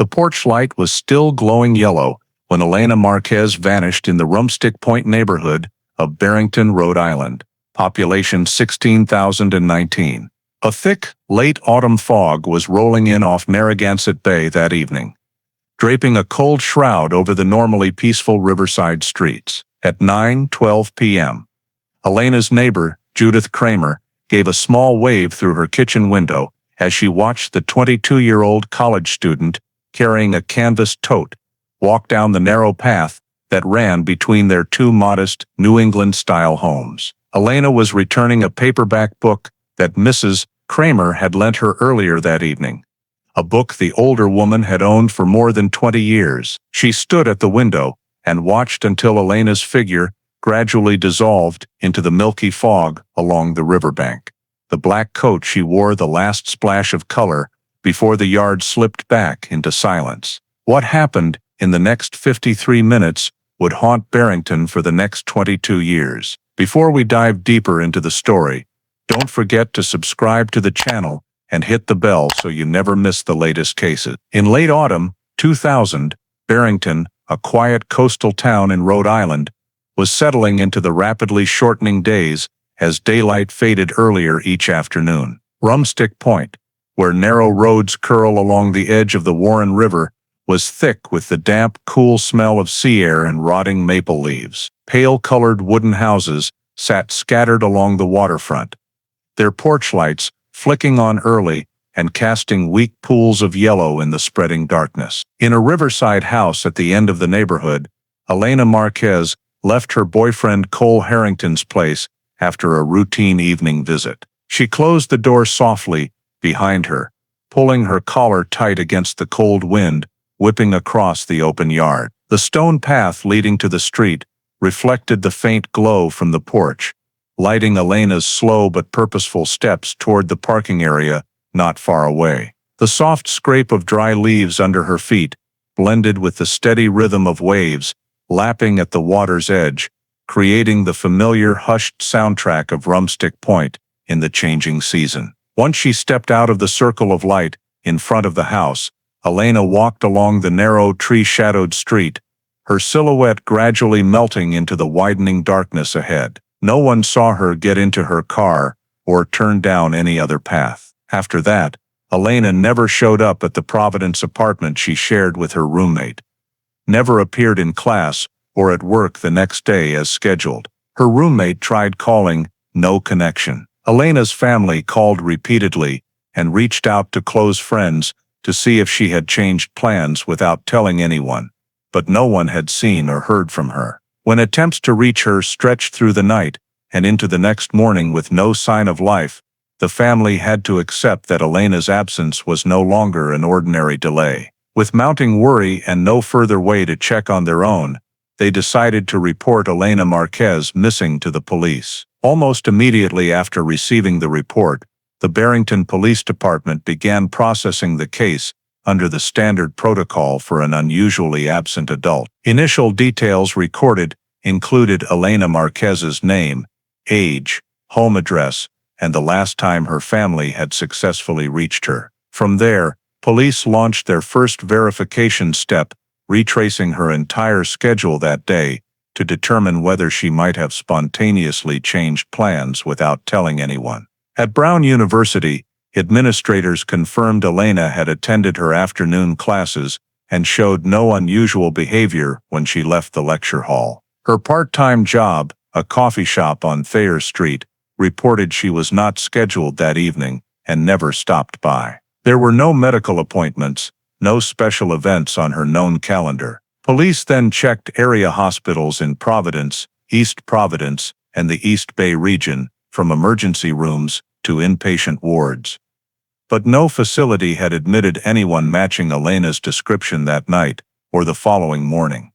The porch light was still glowing yellow when Elena Marquez vanished in the Rumstick Point neighborhood of Barrington, Rhode Island, population 16,019. A thick, late autumn fog was rolling in off Narragansett Bay that evening, draping a cold shroud over the normally peaceful riverside streets. At 9:12 p.m., Elena's neighbor, Judith Kramer, gave a small wave through her kitchen window as she watched the 22-year-old college student carrying a canvas tote walk down the narrow path that ran between their two modest New England-style homes. Elena was returning a paperback book that Mrs. Kramer had lent her earlier that evening, a book the older woman had owned for more than 20 years. She stood at the window and watched until Elena's figure gradually dissolved into the milky fog along the riverbank. The black coat she wore the last splash of color before the yard slipped back into silence. What happened in the next 53 minutes would haunt Barrington for the next 22 years. Before we dive deeper into the story, don't forget to subscribe to the channel and hit the bell so you never miss the latest cases. In late autumn 2000, Barrington, a quiet coastal town in Rhode Island, was settling into the rapidly shortening days as daylight faded earlier each afternoon. Rumstick Point, where narrow roads curl along the edge of the Warren River, was thick with the damp, cool smell of sea air and rotting maple leaves. Pale-colored wooden houses sat scattered along the waterfront, their porch lights flicking on early and casting weak pools of yellow in the spreading darkness. In a riverside house at the end of the neighborhood, Elena Marquez left her boyfriend Cole Harrington's place after a routine evening visit. She closed the door softly behind her, pulling her collar tight against the cold wind whipping across the open yard. The stone path leading to the street reflected the faint glow from the porch, lighting Elena's slow but purposeful steps toward the parking area not far away. The soft scrape of dry leaves under her feet blended with the steady rhythm of waves lapping at the water's edge, creating the familiar hushed soundtrack of Rumstick Point in the changing season. Once she stepped out of the circle of light in front of the house, Elena walked along the narrow tree-shadowed street, her silhouette gradually melting into the widening darkness ahead. No one saw her get into her car or turn down any other path. After that, Elena never showed up at the Providence apartment she shared with her roommate, never appeared in class or at work the next day as scheduled. Her roommate tried calling, no connection. Elena's family called repeatedly and reached out to close friends to see if she had changed plans without telling anyone, but no one had seen or heard from her. When attempts to reach her stretched through the night and into the next morning with no sign of life, the family had to accept that Elena's absence was no longer an ordinary delay. With mounting worry and no further way to check on their own, they decided to report Elena Marquez missing to the police. Almost immediately after receiving the report, the Barrington Police Department began processing the case under the standard protocol for an unusually absent adult. Initial details recorded included Elena Marquez's name, age, home address, and the last time her family had successfully reached her. From there, police launched their first verification step, retracing her entire schedule that day to determine whether she might have spontaneously changed plans without telling anyone. At Brown University, administrators confirmed Elena had attended her afternoon classes and showed no unusual behavior when she left the lecture hall. Her part-time job, a coffee shop on Thayer Street, reported she was not scheduled that evening and never stopped by. There were no medical appointments, no special events on her known calendar. Police then checked area hospitals in Providence, East Providence, and the East Bay region, from emergency rooms to inpatient wards. But no facility had admitted anyone matching Elena's description that night or the following morning.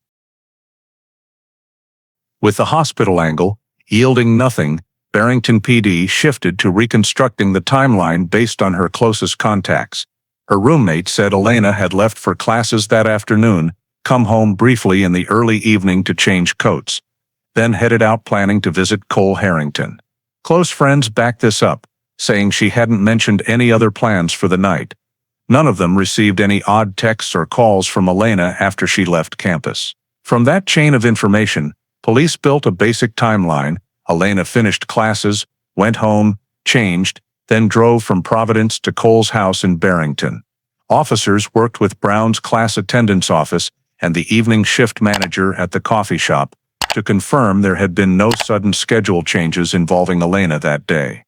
With the hospital angle yielding nothing, Barrington PD shifted to reconstructing the timeline based on her closest contacts. Her roommate said Elena had left for classes that afternoon, come home briefly in the early evening to change coats, then headed out planning to visit Cole Harrington. Close friends backed this up, saying she hadn't mentioned any other plans for the night. None of them received any odd texts or calls from Elena after she left campus. From that chain of information, police built a basic timeline. Elena finished classes, went home, changed, then drove from Providence to Cole's house in Barrington. Officers worked with Brown's class attendance office and the evening shift manager at the coffee shop to confirm there had been no sudden schedule changes involving Elena that day.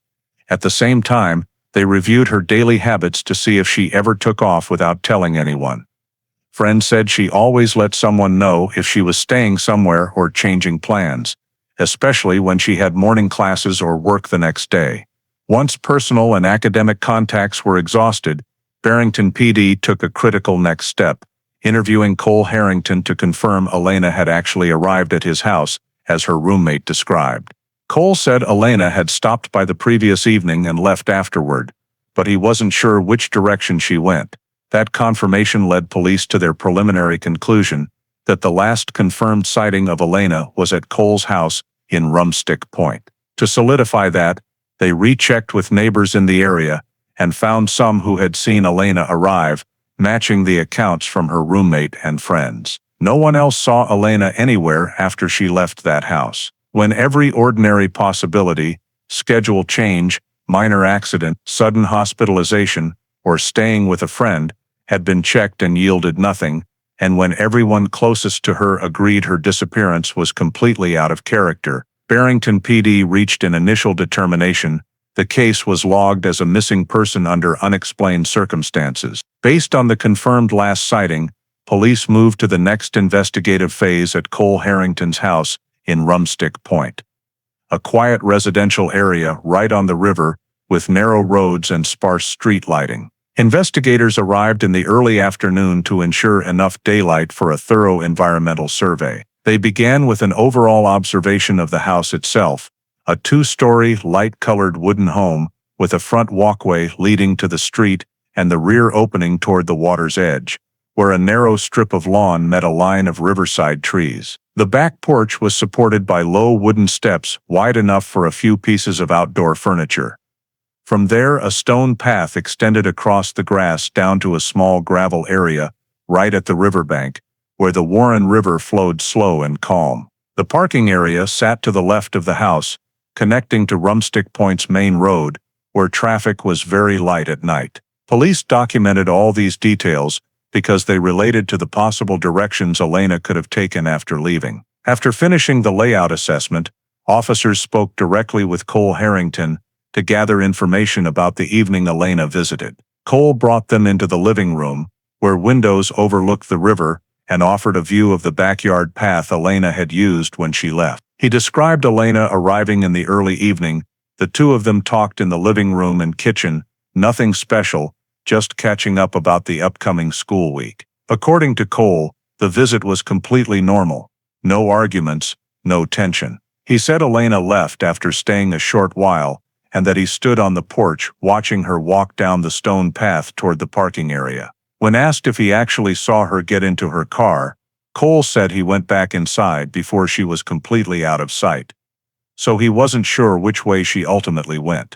At the same time, they reviewed her daily habits to see if she ever took off without telling anyone. Friends said she always let someone know if she was staying somewhere or changing plans, especially when she had morning classes or work the next day. Once personal and academic contacts were exhausted, Barrington PD took a critical next step, interviewing Cole Harrington to confirm Elena had actually arrived at his house, as her roommate described. Cole said Elena had stopped by the previous evening and left afterward, but he wasn't sure which direction she went. That confirmation led police to their preliminary conclusion that the last confirmed sighting of Elena was at Cole's house in Rumstick Point. To solidify that, they rechecked with neighbors in the area and found some who had seen Elena arrive, matching the accounts from her roommate and friends. No one else saw Elena anywhere after she left that house. When every ordinary possibility, schedule change, minor accident, sudden hospitalization, or staying with a friend, had been checked and yielded nothing, and when everyone closest to her agreed her disappearance was completely out of character, Barrington PD reached an initial determination. The case was logged as a missing person under unexplained circumstances. Based on the confirmed last sighting, police moved to the next investigative phase at Cole Harrington's house in Rumstick Point, a quiet residential area right on the river with narrow roads and sparse street lighting. Investigators arrived in the early afternoon to ensure enough daylight for a thorough environmental survey. They began with an overall observation of the house itself, a two-story, light-colored wooden home with a front walkway leading to the street and the rear opening toward the water's edge, where a narrow strip of lawn met a line of riverside trees. The back porch was supported by low wooden steps wide enough for a few pieces of outdoor furniture. From there, a stone path extended across the grass down to a small gravel area right at the riverbank, where the Warren River flowed slow and calm. The parking area sat to the left of the house, connecting to Rumstick Point's main road, where traffic was very light at night. Police documented all these details because they related to the possible directions Elena could have taken after leaving. After finishing the layout assessment, officers spoke directly with Cole Harrington to gather information about the evening Elena visited. Cole brought them into the living room, where windows overlooked the river and offered a view of the backyard path Elena had used when she left. He described Elena arriving in the early evening. The two of them talked in the living room and kitchen, nothing special, just catching up about the upcoming school week. According to Cole, the visit was completely normal. No arguments, no tension. He said Elena left after staying a short while, and that he stood on the porch watching her walk down the stone path toward the parking area. When asked if he actually saw her get into her car, Cole said he went back inside before she was completely out of sight. So he wasn't sure which way she ultimately went.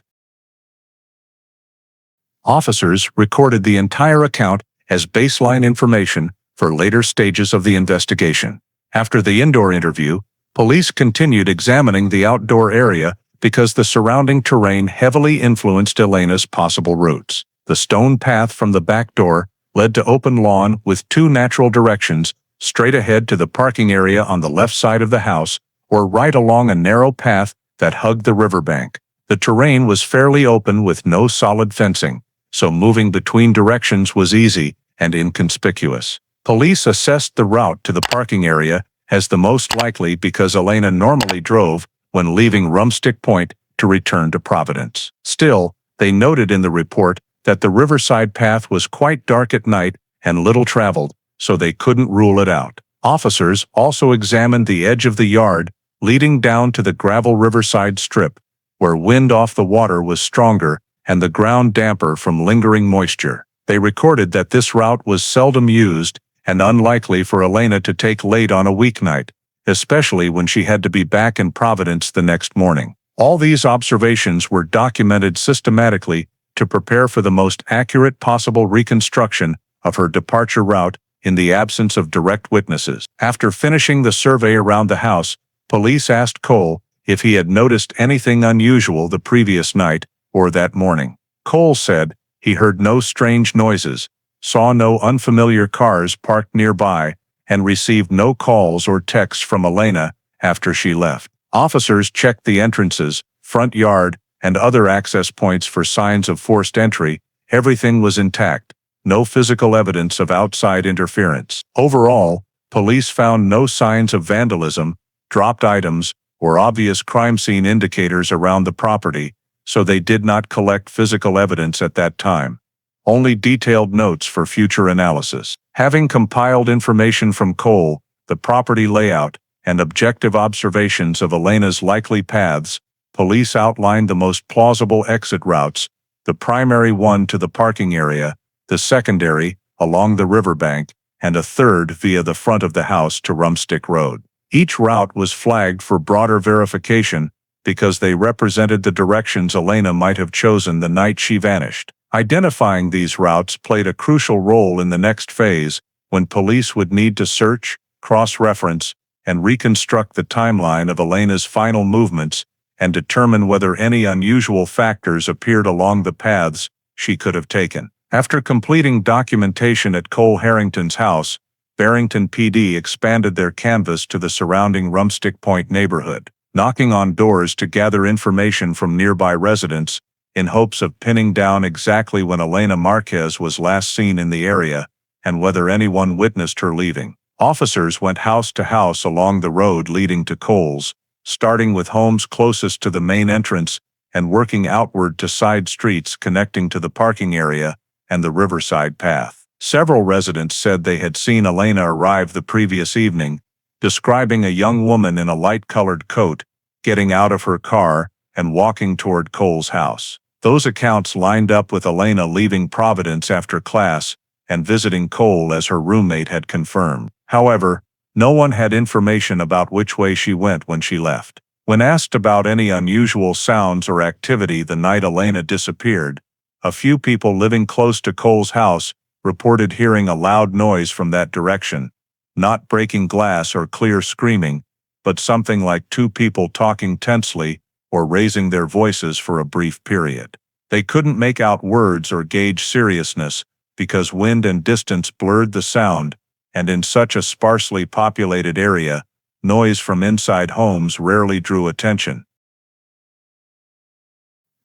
Officers recorded the entire account as baseline information for later stages of the investigation. After the indoor interview, police continued examining the outdoor area because the surrounding terrain heavily influenced Elena's possible routes. The stone path from the back door led to open lawn with two natural directions, straight ahead to the parking area on the left side of the house, or right along a narrow path that hugged the riverbank. The terrain was fairly open with no solid fencing, so moving between directions was easy and inconspicuous. Police assessed the route to the parking area as the most likely because Elena normally drove when leaving Rumstick Point to return to Providence. Still, they noted in the report that the riverside path was quite dark at night and little traveled, so they couldn't rule it out. Officers also examined the edge of the yard leading down to the gravel riverside strip, where wind off the water was stronger and the ground damper from lingering moisture. They recorded that this route was seldom used and unlikely for Elena to take late on a weeknight, especially when she had to be back in Providence the next morning. All these observations were documented systematically to prepare for the most accurate possible reconstruction of her departure route in the absence of direct witnesses. After finishing the survey around the house, police asked Cole if he had noticed anything unusual the previous night or that morning. Cole said he heard no strange noises, saw no unfamiliar cars parked nearby, and received no calls or texts from Elena after she left. Officers checked the entrances, front yard, and other access points for signs of forced entry. Everything was intact. No physical evidence of outside interference. Overall, police found no signs of vandalism, dropped items, or obvious crime scene indicators around the property, so they did not collect physical evidence at that time. Only detailed notes for future analysis. Having compiled information from Cole, the property layout, and objective observations of Elena's likely paths, police outlined the most plausible exit routes, the primary one to the parking area, the secondary, along the riverbank, and a third via the front of the house to Rumstick Road. Each route was flagged for broader verification because they represented the directions Elena might have chosen the night she vanished. Identifying these routes played a crucial role in the next phase, when police would need to search, cross-reference, and reconstruct the timeline of Elena's final movements and determine whether any unusual factors appeared along the paths she could have taken. After completing documentation at Cole Harrington's house, Barrington PD expanded their canvass to the surrounding Rumstick Point neighborhood, knocking on doors to gather information from nearby residents in hopes of pinning down exactly when Elena Marquez was last seen in the area and whether anyone witnessed her leaving. Officers went house to house along the road leading to Cole's, starting with homes closest to the main entrance and working outward to side streets connecting to the parking area and the riverside path. Several residents said they had seen Elena arrive the previous evening, describing a young woman in a light-colored coat getting out of her car and walking toward Cole's house. Those accounts lined up with Elena leaving Providence after class and visiting Cole as her roommate had confirmed. However, no one had information about which way she went when she left. When asked about any unusual sounds or activity the night Elena disappeared, a few people living close to Cole's house reported hearing a loud noise from that direction, not breaking glass or clear screaming, but something like two people talking tensely or raising their voices for a brief period. They couldn't make out words or gauge seriousness because wind and distance blurred the sound, and in such a sparsely populated area, noise from inside homes rarely drew attention.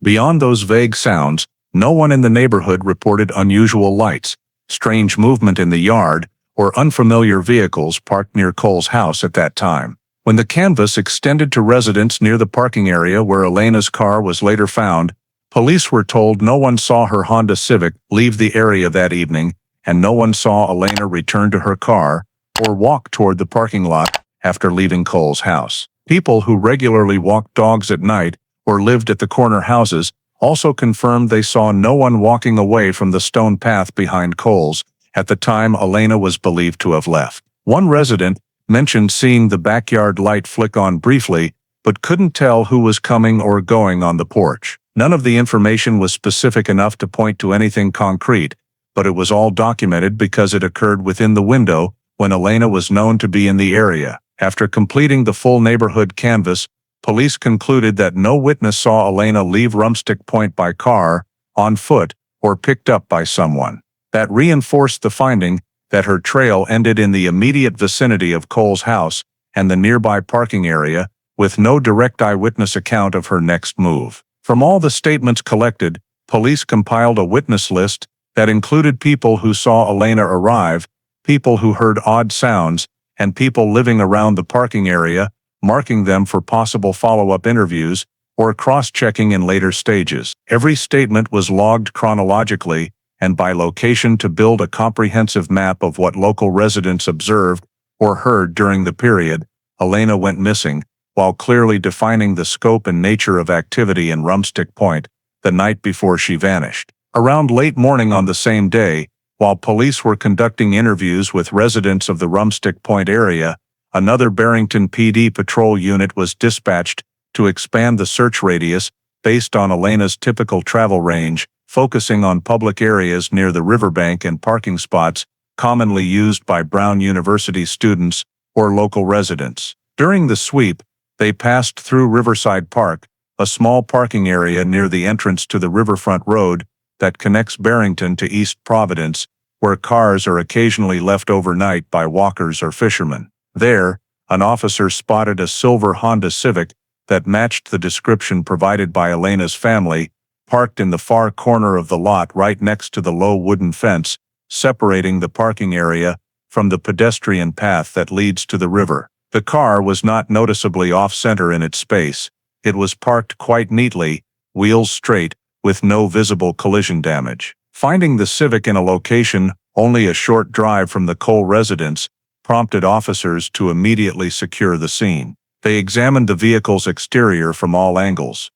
Beyond those vague sounds, no one in the neighborhood reported unusual lights, strange movement in the yard, or unfamiliar vehicles parked near Cole's house at that time. When the canvass extended to residents near the parking area where Elena's car was later found, police were told no one saw her Honda Civic leave the area that evening, and no one saw Elena return to her car or walk toward the parking lot after leaving Cole's house. People who regularly walked dogs at night or lived at the corner houses also confirmed they saw no one walking away from the stone path behind Cole's at the time Elena was believed to have left. One resident mentioned seeing the backyard light flick on briefly, but couldn't tell who was coming or going on the porch. None of the information was specific enough to point to anything concrete, but it was all documented because it occurred within the window when Elena was known to be in the area. After completing the full neighborhood canvass, police concluded that no witness saw Elena leave Rumstick Point by car, on foot, or picked up by someone. That reinforced the finding that her trail ended in the immediate vicinity of Cole's house and the nearby parking area, with no direct eyewitness account of her next move. From all the statements collected, police compiled a witness list that included people who saw Elena arrive, people who heard odd sounds, and people living around the parking area, marking them for possible follow-up interviews or cross-checking in later stages. Every statement was logged chronologically and by location to build a comprehensive map of what local residents observed or heard during the period Elena went missing, while clearly defining the scope and nature of activity in Rumstick Point the night before she vanished. Around late morning on the same day, while police were conducting interviews with residents of the Rumstick Point area, another Barrington PD patrol unit was dispatched to expand the search radius based on Elena's typical travel range focusing on public areas near the riverbank and parking spots commonly used by Brown University students or local residents. During the sweep, they passed through Riverside Park, a small parking area near the entrance to the riverfront road that connects Barrington to East Providence, where cars are occasionally left overnight by walkers or fishermen. There, an officer spotted a silver Honda Civic that matched the description provided by Elena's family, parked in the far corner of the lot right next to the low wooden fence, separating the parking area from the pedestrian path that leads to the river. The car was not noticeably off-center in its space. It was parked quite neatly, wheels straight, with no visible collision damage. Finding the Civic in a location only a short drive from the Cole residence prompted officers to immediately secure the scene. They examined the vehicle's exterior from all angles.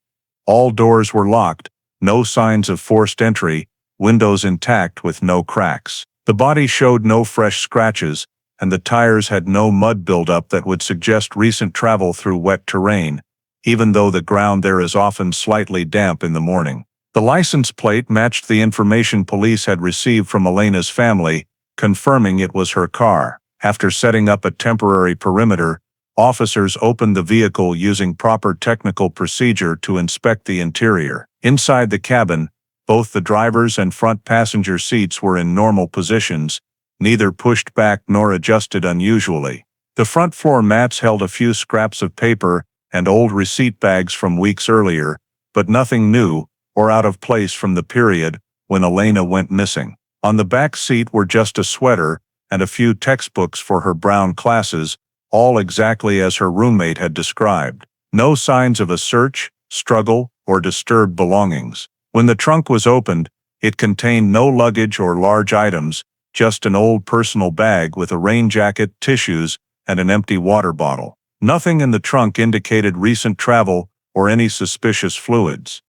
All doors were locked, no signs of forced entry, windows intact with no cracks. The body showed no fresh scratches, and the tires had no mud buildup that would suggest recent travel through wet terrain, even though the ground there is often slightly damp in the morning. The license plate matched the information police had received from Elena's family, confirming it was her car. After setting up a temporary perimeter, officers opened the vehicle using proper technical procedure to inspect the interior. Inside the cabin, both the driver's and front passenger seats were in normal positions, neither pushed back nor adjusted unusually. The front floor mats held a few scraps of paper and old receipt bags from weeks earlier, but nothing new or out of place from the period when Elena went missing. On the back seat were just a sweater and a few textbooks for her Brown classes, all exactly as her roommate had described. No signs of a search, struggle, or disturbed belongings. When the trunk was opened, it contained no luggage or large items, just an old personal bag with a rain jacket, tissues, and an empty water bottle. Nothing in the trunk indicated recent travel or any suspicious fluids.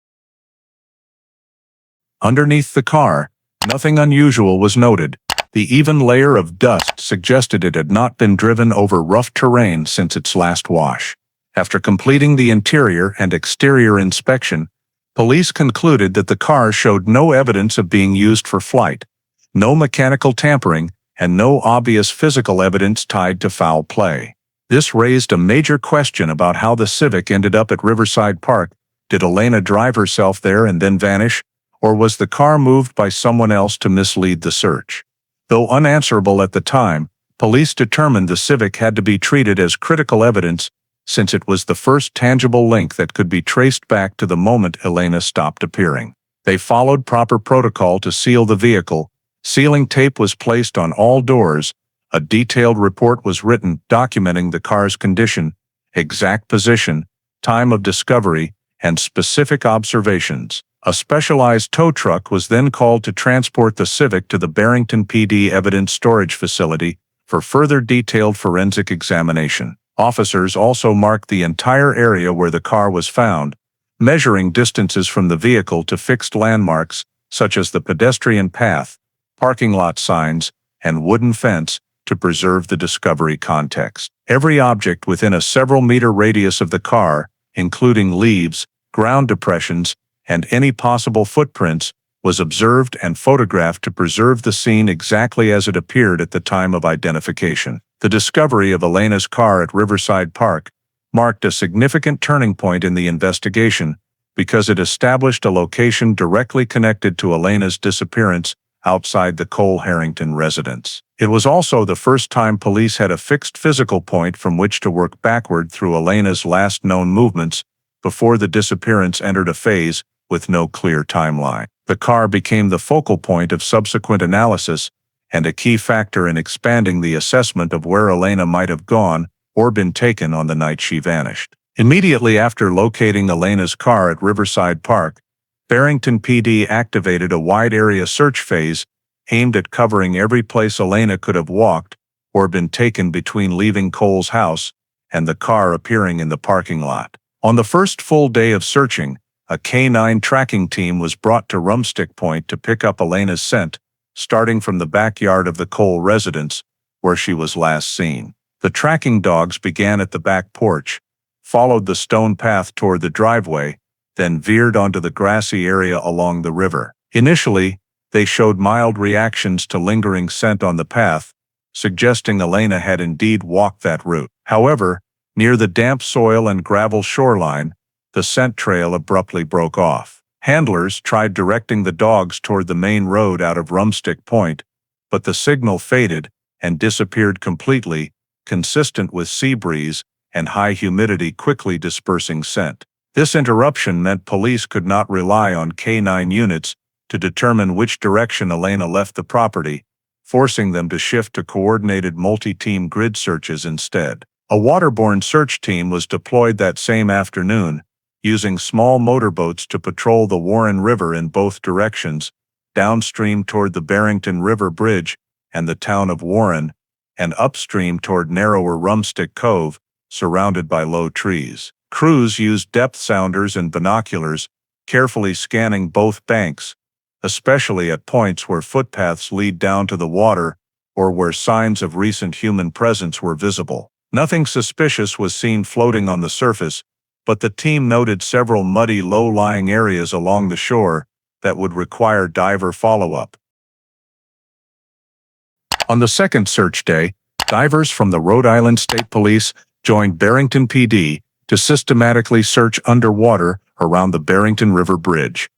Underneath the car, nothing unusual was noted. The even layer of dust suggested it had not been driven over rough terrain since its last wash. After completing the interior and exterior inspection, police concluded that the car showed no evidence of being used for flight, no mechanical tampering, and no obvious physical evidence tied to foul play. This raised a major question about how the Civic ended up at Riverside Park. Did Elena drive herself there and then vanish, or was the car moved by someone else to mislead the search? Though unanswerable at the time, police determined the Civic had to be treated as critical evidence since it was the first tangible link that could be traced back to the moment Elena stopped appearing. They followed proper protocol to seal the vehicle. Sealing tape was placed on all doors. A detailed report was written documenting the car's condition, exact position, time of discovery, and specific observations. A specialized tow truck was then called to transport the Civic to the Barrington PD Evidence Storage Facility for further detailed forensic examination. Officers also marked the entire area where the car was found, measuring distances from the vehicle to fixed landmarks such as the pedestrian path, parking lot signs, and wooden fence to preserve the discovery context. Every object within a several-meter radius of the car, including leaves, ground depressions, and any possible footprints, was observed and photographed to preserve the scene exactly as it appeared at the time of identification. The discovery of Elena's car at Riverside Park marked a significant turning point in the investigation because it established a location directly connected to Elena's disappearance outside the Cole Harrington residence. It was also the first time police had a fixed physical point from which to work backward through Elena's last known movements before the disappearance entered a phase with no clear timeline. The car became the focal point of subsequent analysis and a key factor in expanding the assessment of where Elena might have gone or been taken on the night she vanished. Immediately after locating Elena's car at Riverside Park, Barrington PD activated a wide-area search phase aimed at covering every place Elena could have walked or been taken between leaving Cole's house and the car appearing in the parking lot. On the first full day of searching, a K-9 tracking team was brought to Rumstick Point to pick up Elena's scent, starting from the backyard of the Cole residence, where she was last seen. The tracking dogs began at the back porch, followed the stone path toward the driveway, then veered onto the grassy area along the river. Initially, they showed mild reactions to lingering scent on the path, suggesting Elena had indeed walked that route. However, near the damp soil and gravel shoreline, the scent trail abruptly broke off. Handlers tried directing the dogs toward the main road out of Rumstick Point, but the signal faded and disappeared completely, consistent with sea breeze and high humidity quickly dispersing scent. This interruption meant police could not rely on canine units to determine which direction Elena left the property, forcing them to shift to coordinated multi-team grid searches instead. A waterborne search team was deployed that same afternoon, using small motorboats to patrol the Warren River in both directions, downstream toward the Barrington River Bridge and the town of Warren, and upstream toward narrower Rumstick Cove, surrounded by low trees. Crews used depth sounders and binoculars, carefully scanning both banks, especially at points where footpaths lead down to the water or where signs of recent human presence were visible. Nothing suspicious was seen floating on the surface, but the team noted several muddy, low-lying areas along the shore that would require diver follow-up. On the second search day, divers from the Rhode Island State Police joined Barrington PD to systematically search underwater around the Barrington River Bridge,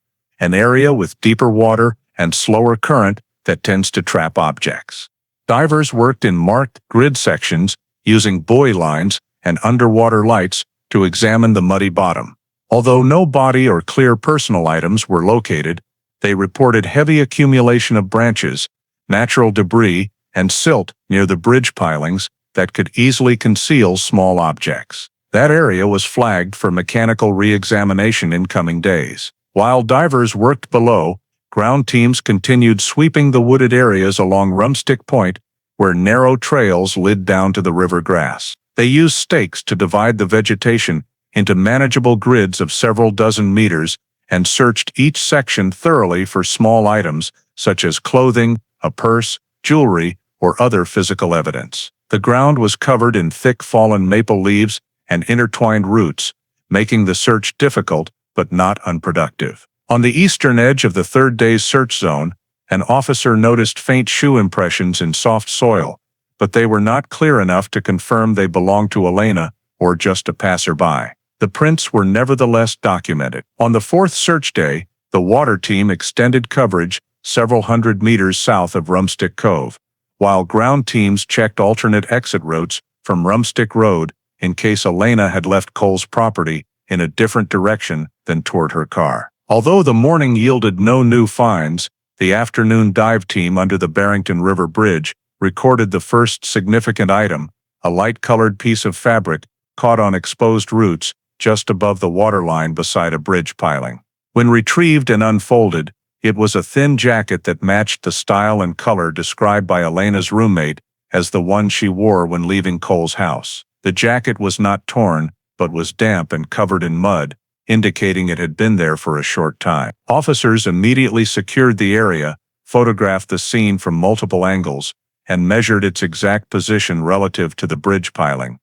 an area with deeper water and slower current that tends to trap objects. Divers worked in marked grid sections using buoy lines and underwater lights to examine the muddy bottom. Although no body or clear personal items were located, they reported heavy accumulation of branches, natural debris, and silt near the bridge pilings that could easily conceal small objects. That area was flagged for mechanical re-examination in coming days. While divers worked below, ground teams continued sweeping the wooded areas along Rumstick Point, where narrow trails led down to the river grass. They used stakes to divide the vegetation into manageable grids of several dozen meters and searched each section thoroughly for small items such as clothing, a purse, jewelry, or other physical evidence. The ground was covered in thick fallen maple leaves and intertwined roots, making the search difficult but not unproductive. On the eastern edge of the third day's search zone, an officer noticed faint shoe impressions in soft soil, but they were not clear enough to confirm they belonged to Elena or just a passerby. The prints were nevertheless documented. On the fourth search day, the water team extended coverage several hundred meters south of Rumstick Cove, while ground teams checked alternate exit routes from Rumstick Road in case Elena had left Cole's property in a different direction than toward her car. Although the morning yielded no new finds, the afternoon dive team under the Barrington River Bridge recorded the first significant item, a light-colored piece of fabric caught on exposed roots just above the waterline beside a bridge piling. When retrieved and unfolded, it was a thin jacket that matched the style and color described by Elena's roommate as the one she wore when leaving Cole's house. The jacket was not torn, but was damp and covered in mud, indicating it had been there for a short time. Officers immediately secured the area, photographed the scene from multiple angles, and measured its exact position relative to the bridge piling,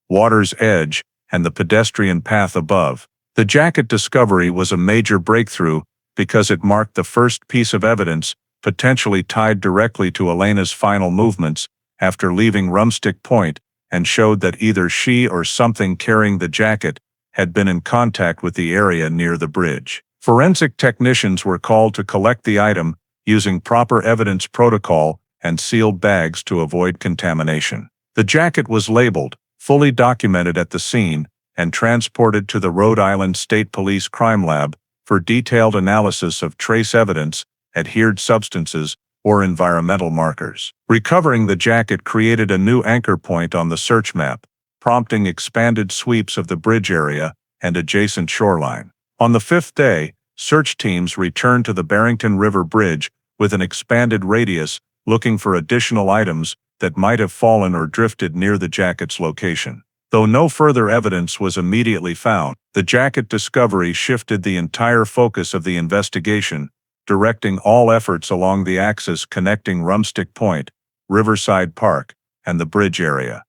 water's edge, and the pedestrian path above. The jacket discovery was a major breakthrough because it marked the first piece of evidence potentially tied directly to Elena's final movements after leaving Rumstick Point, and showed that either she or something carrying the jacket had been in contact with the area near the bridge. Forensic technicians were called to collect the item using proper evidence protocol and sealed bags to avoid contamination. The jacket was labeled, fully documented at the scene, and transported to the Rhode Island State Police Crime Lab for detailed analysis of trace evidence, adhered substances, or environmental markers. Recovering the jacket created a new anchor point on the search map, prompting expanded sweeps of the bridge area and adjacent shoreline. On the fifth day, search teams returned to the Barrington River Bridge with an expanded radius, looking for additional items that might have fallen or drifted near the jacket's location. Though no further evidence was immediately found, the jacket discovery shifted the entire focus of the investigation, directing all efforts along the axis connecting Rumstick Point, Riverside Park, and the bridge area.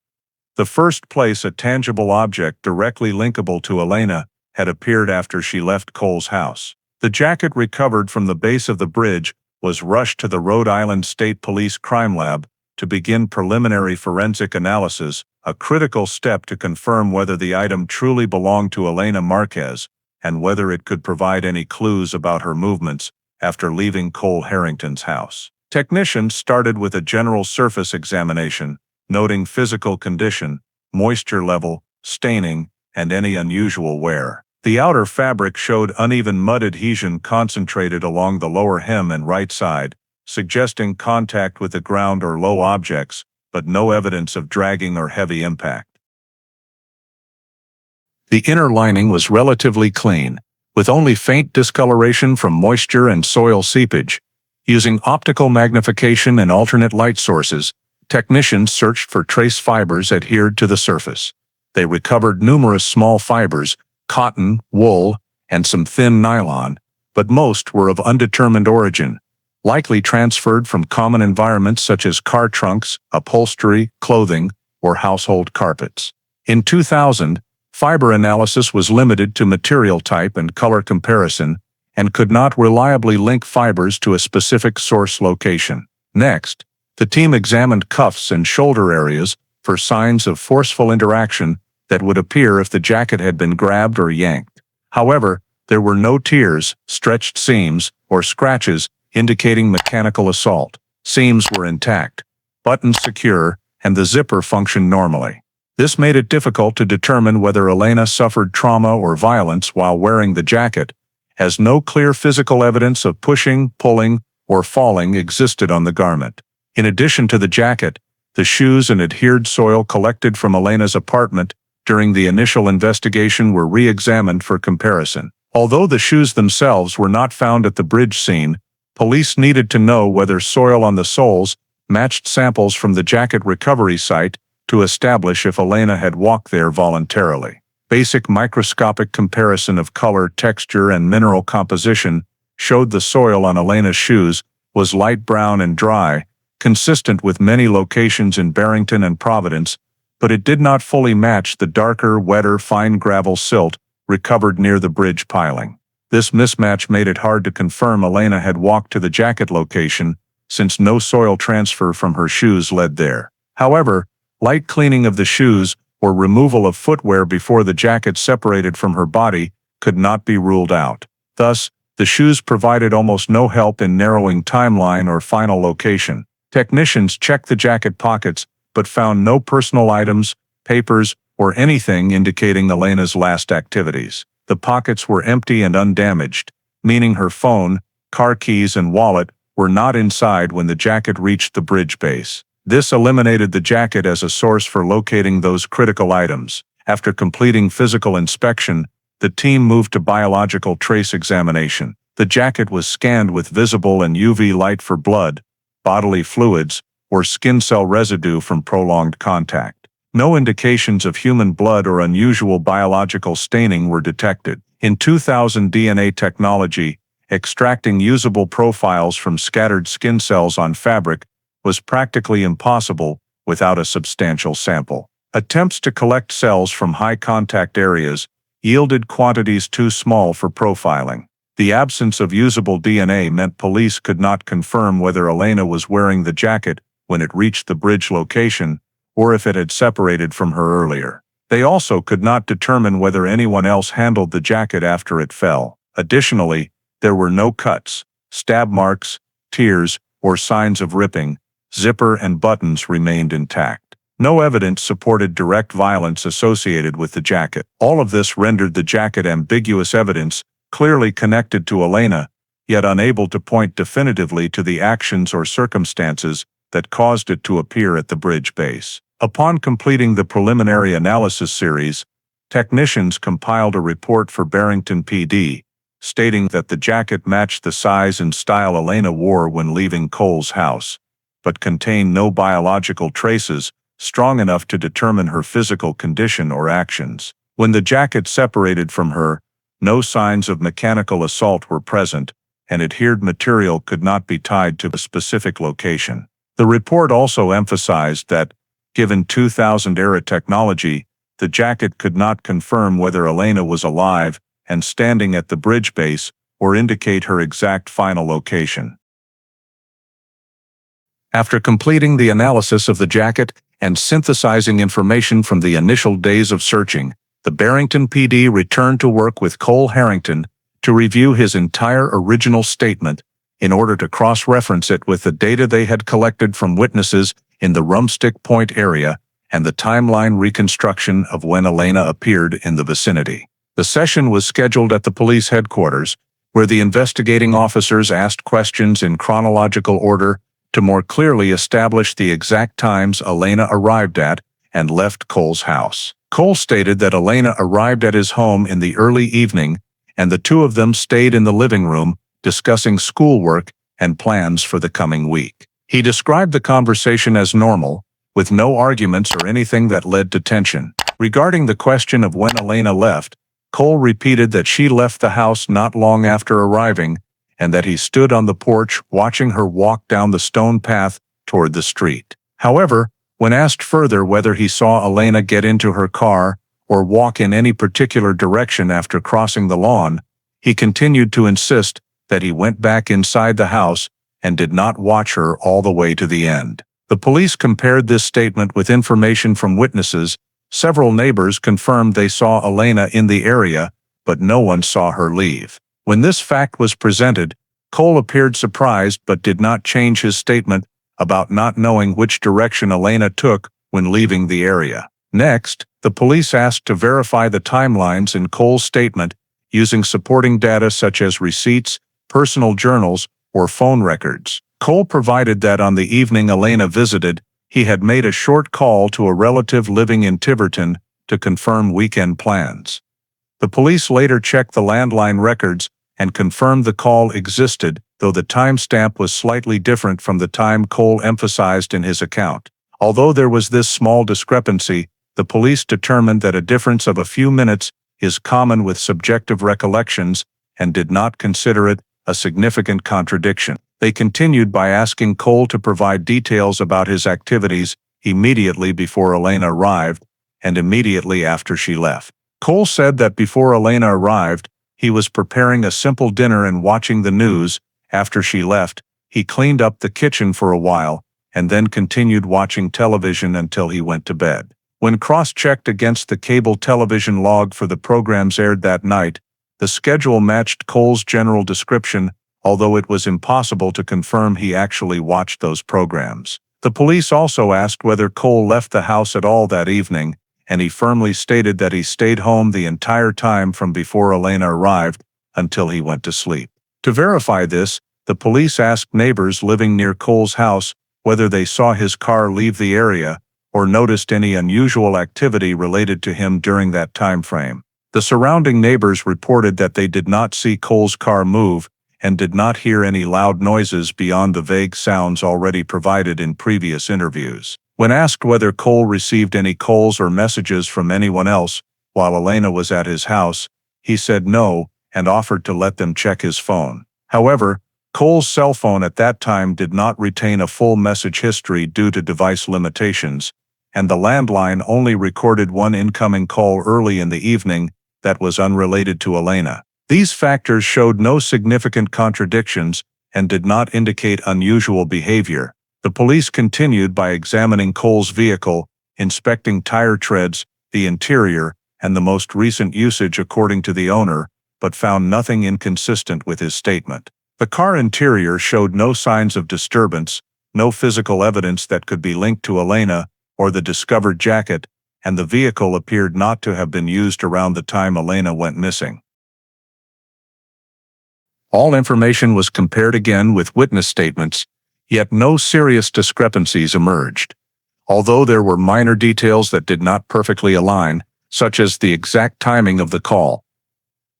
The first place a tangible object directly linkable to Elena had appeared after she left Cole's house. The jacket recovered from the base of the bridge was rushed to the Rhode Island State Police Crime Lab to begin preliminary forensic analysis, a critical step to confirm whether the item truly belonged to Elena Marquez and whether it could provide any clues about her movements after leaving Cole Harrington's house. Technicians started with a general surface examination, noting physical condition, moisture level, staining, and any unusual wear. The outer fabric showed uneven mud adhesion concentrated along the lower hem and right side, suggesting contact with the ground or low objects, but no evidence of dragging or heavy impact. The inner lining was relatively clean, with only faint discoloration from moisture and soil seepage. Using optical magnification and alternate light sources, technicians searched for trace fibers adhered to the surface. They recovered numerous small fibers, cotton, wool, and some thin nylon, but most were of undetermined origin, likely transferred from common environments such as car trunks, upholstery, clothing, or household carpets. In 2000, fiber analysis was limited to material type and color comparison and could not reliably link fibers to a specific source location. Next, the team examined cuffs and shoulder areas for signs of forceful interaction that would appear if the jacket had been grabbed or yanked. However, there were no tears, stretched seams, or scratches indicating mechanical assault. Seams were intact, buttons secure, and the zipper functioned normally. This made it difficult to determine whether Elena suffered trauma or violence while wearing the jacket, as no clear physical evidence of pushing, pulling, or falling existed on the garment. In addition to the jacket, the shoes and adhered soil collected from Elena's apartment during the initial investigation were re-examined for comparison. Although the shoes themselves were not found at the bridge scene, police needed to know whether soil on the soles matched samples from the jacket recovery site to establish if Elena had walked there voluntarily. Basic microscopic comparison of color, texture, and mineral composition showed the soil on Elena's shoes was light brown and dry, consistent with many locations in Barrington and Providence, but it did not fully match the darker, wetter, fine gravel silt recovered near the bridge piling. This mismatch made it hard to confirm Elena had walked to the jacket location, since no soil transfer from her shoes led there. However, light cleaning of the shoes or removal of footwear before the jacket separated from her body could not be ruled out. Thus, the shoes provided almost no help in narrowing timeline or final location. Technicians checked the jacket pockets but found no personal items, papers, or anything indicating Elena's last activities. The pockets were empty and undamaged, meaning her phone, car keys, and wallet were not inside when the jacket reached the bridge base. This eliminated the jacket as a source for locating those critical items. After completing physical inspection, the team moved to biological trace examination. The jacket was scanned with visible and UV light for blood, bodily fluids, or skin cell residue from prolonged contact. No indications of human blood or unusual biological staining were detected. In 2000, DNA technology, extracting usable profiles from scattered skin cells on fabric was practically impossible without a substantial sample. Attempts to collect cells from high-contact areas yielded quantities too small for profiling. The absence of usable DNA meant police could not confirm whether Elena was wearing the jacket when it reached the bridge location, or if it had separated from her earlier. They also could not determine whether anyone else handled the jacket after it fell. Additionally, there were no cuts, stab marks, tears, or signs of ripping. Zipper and buttons remained intact. No evidence supported direct violence associated with the jacket. All of this rendered the jacket ambiguous evidence, clearly connected to Elena, yet unable to point definitively to the actions or circumstances that caused it to appear at the bridge base. Upon completing the preliminary analysis series, technicians compiled a report for Barrington PD, stating that the jacket matched the size and style Elena wore when leaving Cole's house, but contained no biological traces strong enough to determine her physical condition or actions. When the jacket separated from her, no signs of mechanical assault were present, and adhered material could not be tied to a specific location. The report also emphasized that, given 2000-era technology, the jacket could not confirm whether Elena was alive and standing at the bridge base or indicate her exact final location. After completing the analysis of the jacket and synthesizing information from the initial days of searching, the Barrington PD returned to work with Cole Harrington to review his entire original statement in order to cross-reference it with the data they had collected from witnesses in the Rumstick Point area and the timeline reconstruction of when Elena appeared in the vicinity. The session was scheduled at the police headquarters, where the investigating officers asked questions in chronological order to more clearly establish the exact times Elena arrived at and left Cole's house. Cole stated that Elena arrived at his home in the early evening, and the two of them stayed in the living room discussing schoolwork and plans for the coming week. He described the conversation as normal, with no arguments or anything that led to tension. Regarding the question of when Elena left, Cole repeated that she left the house not long after arriving, and that he stood on the porch watching her walk down the stone path toward the street. However, when asked further whether he saw Elena get into her car or walk in any particular direction after crossing the lawn, he continued to insist that he went back inside the house and did not watch her all the way to the end. The police compared this statement with information from witnesses. Several neighbors confirmed they saw Elena in the area, but no one saw her leave. When this fact was presented, Cole appeared surprised but did not change his statement about not knowing which direction Elena took when leaving the area. Next, the police asked to verify the timelines in Cole's statement using supporting data such as receipts, personal journals, or phone records. Cole provided that on the evening Elena visited, he had made a short call to a relative living in Tiverton to confirm weekend plans. The police later checked the landline records and confirmed the call existed, though the timestamp was slightly different from the time Cole emphasized in his account. Although there was this small discrepancy, the police determined that a difference of a few minutes is common with subjective recollections and did not consider it a significant contradiction. They continued by asking Cole to provide details about his activities immediately before Elena arrived and immediately after she left. Cole said that before Elena arrived, he was preparing a simple dinner and watching the news. After she left, he cleaned up the kitchen for a while and then continued watching television until he went to bed. When cross-checked against the cable television log for the programs aired that night, the schedule matched Cole's general description, although it was impossible to confirm he actually watched those programs. The police also asked whether Cole left the house at all that evening, and he firmly stated that he stayed home the entire time from before Elena arrived until he went to sleep. To verify this, the police asked neighbors living near Cole's house whether they saw his car leave the area or noticed any unusual activity related to him during that time frame. The surrounding neighbors reported that they did not see Cole's car move and did not hear any loud noises beyond the vague sounds already provided in previous interviews. When asked whether Cole received any calls or messages from anyone else while Elena was at his house, he said no and offered to let them check his phone. However, Cole's cell phone at that time did not retain a full message history due to device limitations, and the landline only recorded one incoming call early in the evening that was unrelated to Elena. These factors showed no significant contradictions and did not indicate unusual behavior. The police continued by examining Cole's vehicle, inspecting tire treads, the interior, and the most recent usage according to the owner, but found nothing inconsistent with his statement. The car interior showed no signs of disturbance, no physical evidence that could be linked to Elena or the discovered jacket, and the vehicle appeared not to have been used around the time Elena went missing. All information was compared again with witness statements, yet no serious discrepancies emerged. Although there were minor details that did not perfectly align, such as the exact timing of the call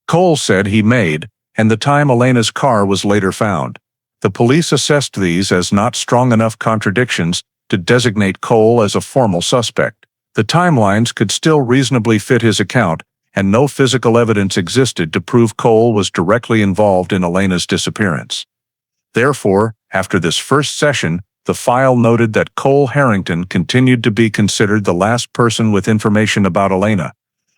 Cole said he made, and the time Elena's car was later found. The police assessed these as not strong enough contradictions to designate Cole as a formal suspect. The timelines could still reasonably fit his account, and no physical evidence existed to prove Cole was directly involved in Elena's disappearance. Therefore, after this first session, the file noted that Cole Harrington continued to be considered the last person with information about Elena,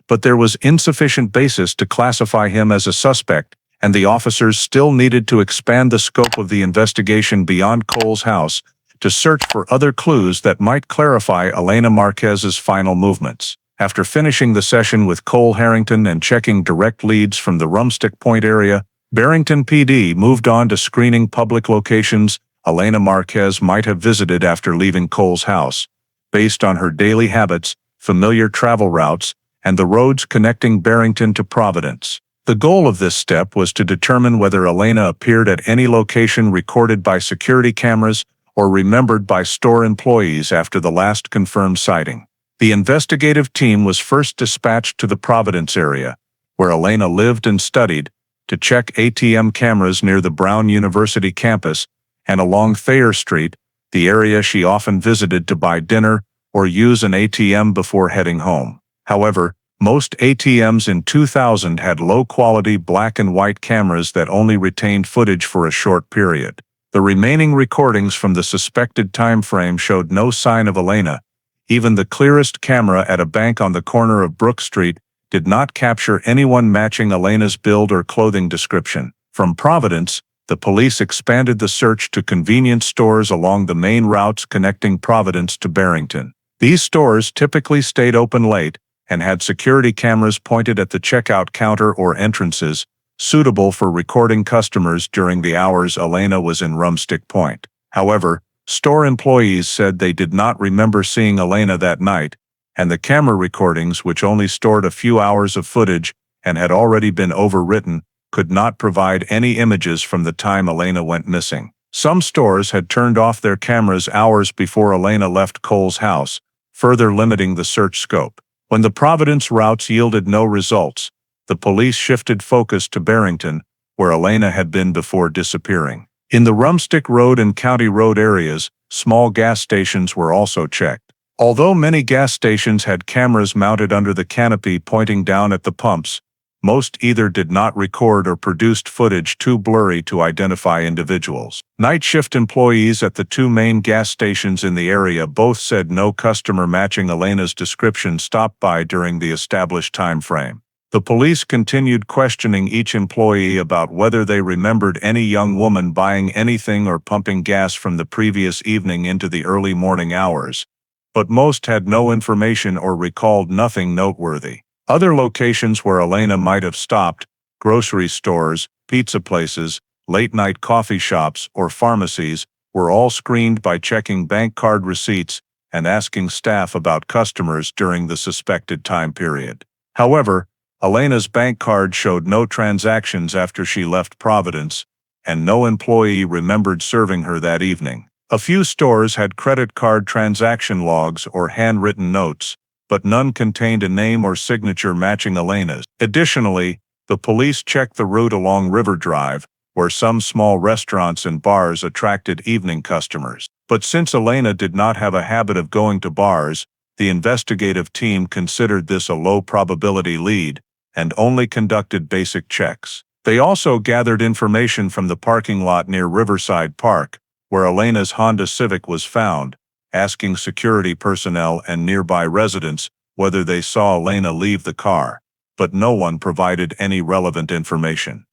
but there was insufficient basis to classify him as a suspect, and the officers still needed to expand the scope of the investigation beyond Cole's house to search for other clues that might clarify Elena Marquez's final movements. After finishing the session with Cole Harrington and checking direct leads from the Rumstick Point area, Barrington PD moved on to screening public locations Elena Marquez might have visited after leaving Cole's house, based on her daily habits, familiar travel routes, and the roads connecting Barrington to Providence. The goal of this step was to determine whether Elena appeared at any location recorded by security cameras or remembered by store employees after the last confirmed sighting. The investigative team was first dispatched to the Providence area, where Elena lived and studied, to check ATM cameras near the Brown University campus and along Thayer Street, the area she often visited to buy dinner or use an ATM before heading home. However, most ATMs in 2000 had low-quality black and white cameras that only retained footage for a short period. The remaining recordings from the suspected time frame showed no sign of Elena. Even the clearest camera at a bank on the corner of Brook Street did not capture anyone matching Elena's build or clothing description. From Providence, the police expanded the search to convenience stores along the main routes connecting Providence to Barrington. These stores typically stayed open late and had security cameras pointed at the checkout counter or entrances, suitable for recording customers during the hours Elena was in Rumstick Point. However, store employees said they did not remember seeing Elena that night, and the camera recordings, which only stored a few hours of footage and had already been overwritten, could not provide any images from the time Elena went missing. Some stores had turned off their cameras hours before Elena left Cole's house, further limiting the search scope. When the Providence routes yielded no results, the police shifted focus to Barrington, where Elena had been before disappearing. In the Rumstick Road and County Road areas, small gas stations were also checked. Although many gas stations had cameras mounted under the canopy pointing down at the pumps, most either did not record or produced footage too blurry to identify individuals. Night shift employees at the two main gas stations in the area both said no customer matching Elena's description stopped by during the established time frame. The police continued questioning each employee about whether they remembered any young woman buying anything or pumping gas from the previous evening into the early morning hours, but most had no information or recalled nothing noteworthy. Other locations where Elena might have stopped, grocery stores, pizza places, late-night coffee shops, or pharmacies, were all screened by checking bank card receipts and asking staff about customers during the suspected time period. However, Elena's bank card showed no transactions after she left Providence, and no employee remembered serving her that evening. A few stores had credit card transaction logs or handwritten notes, but none contained a name or signature matching Elena's. Additionally, the police checked the route along River Drive, where some small restaurants and bars attracted evening customers. But since Elena did not have a habit of going to bars, the investigative team considered this a low-probability lead and only conducted basic checks. They also gathered information from the parking lot near Riverside Park, where Elena's Honda Civic was found, asking security personnel and nearby residents whether they saw Elena leave the car, but no one provided any relevant information.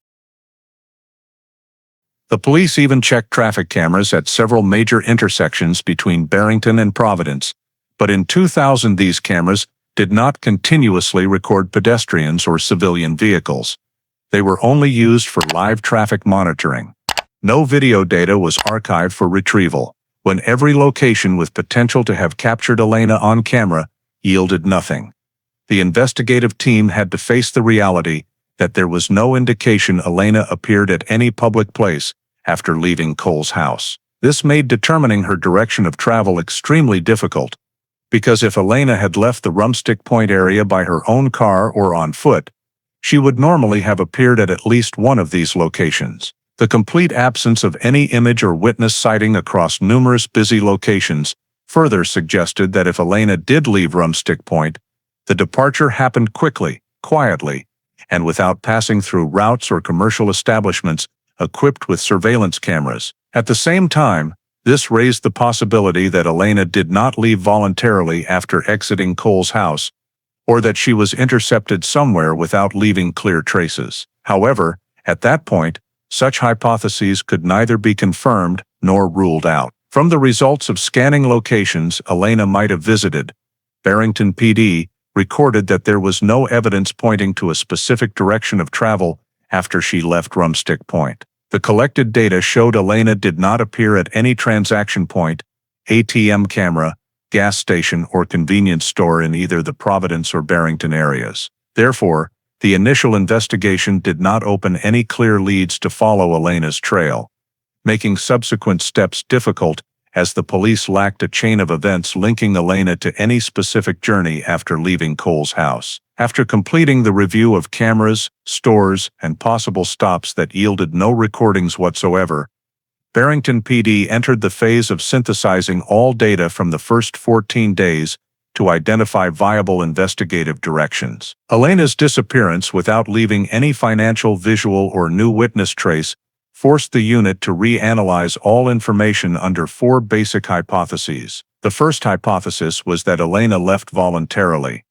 The police even checked traffic cameras at several major intersections between Barrington and Providence, but in 2000 these cameras did not continuously record pedestrians or civilian vehicles. They were only used for live traffic monitoring. No video data was archived for retrieval, when every location with potential to have captured Elena on camera yielded nothing. The investigative team had to face the reality that there was no indication Elena appeared at any public place after leaving Cole's house. This made determining her direction of travel extremely difficult, because if Elena had left the Rumstick Point area by her own car or on foot, she would normally have appeared at least one of these locations. The complete absence of any image or witness sighting across numerous busy locations further suggested that if Elena did leave Rumstick Point, the departure happened quickly, quietly, and without passing through routes or commercial establishments equipped with surveillance cameras. At the same time, this raised the possibility that Elena did not leave voluntarily after exiting Cole's house, or that she was intercepted somewhere without leaving clear traces. However, At that point, such hypotheses could neither be confirmed nor ruled out. From the results of scanning locations Elena might have visited, Barrington PD recorded that there was no evidence pointing to a specific direction of travel after she left Rumstick Point. The collected data showed Elena did not appear at any transaction point, ATM camera, gas station, or convenience store in either the Providence or Barrington areas. Therefore, the initial investigation did not open any clear leads to follow Elena's trail, making subsequent steps difficult as the police lacked a chain of events linking Elena to any specific journey after leaving Cole's house. After completing the review of cameras, stores, and possible stops that yielded no recordings whatsoever, Barrington PD entered the phase of synthesizing all data from the first 14 days to identify viable investigative directions. Elena's disappearance without leaving any financial, visual, or new witness trace forced the unit to reanalyze all information under 4 basic hypotheses. The first hypothesis was that Elena left voluntarily,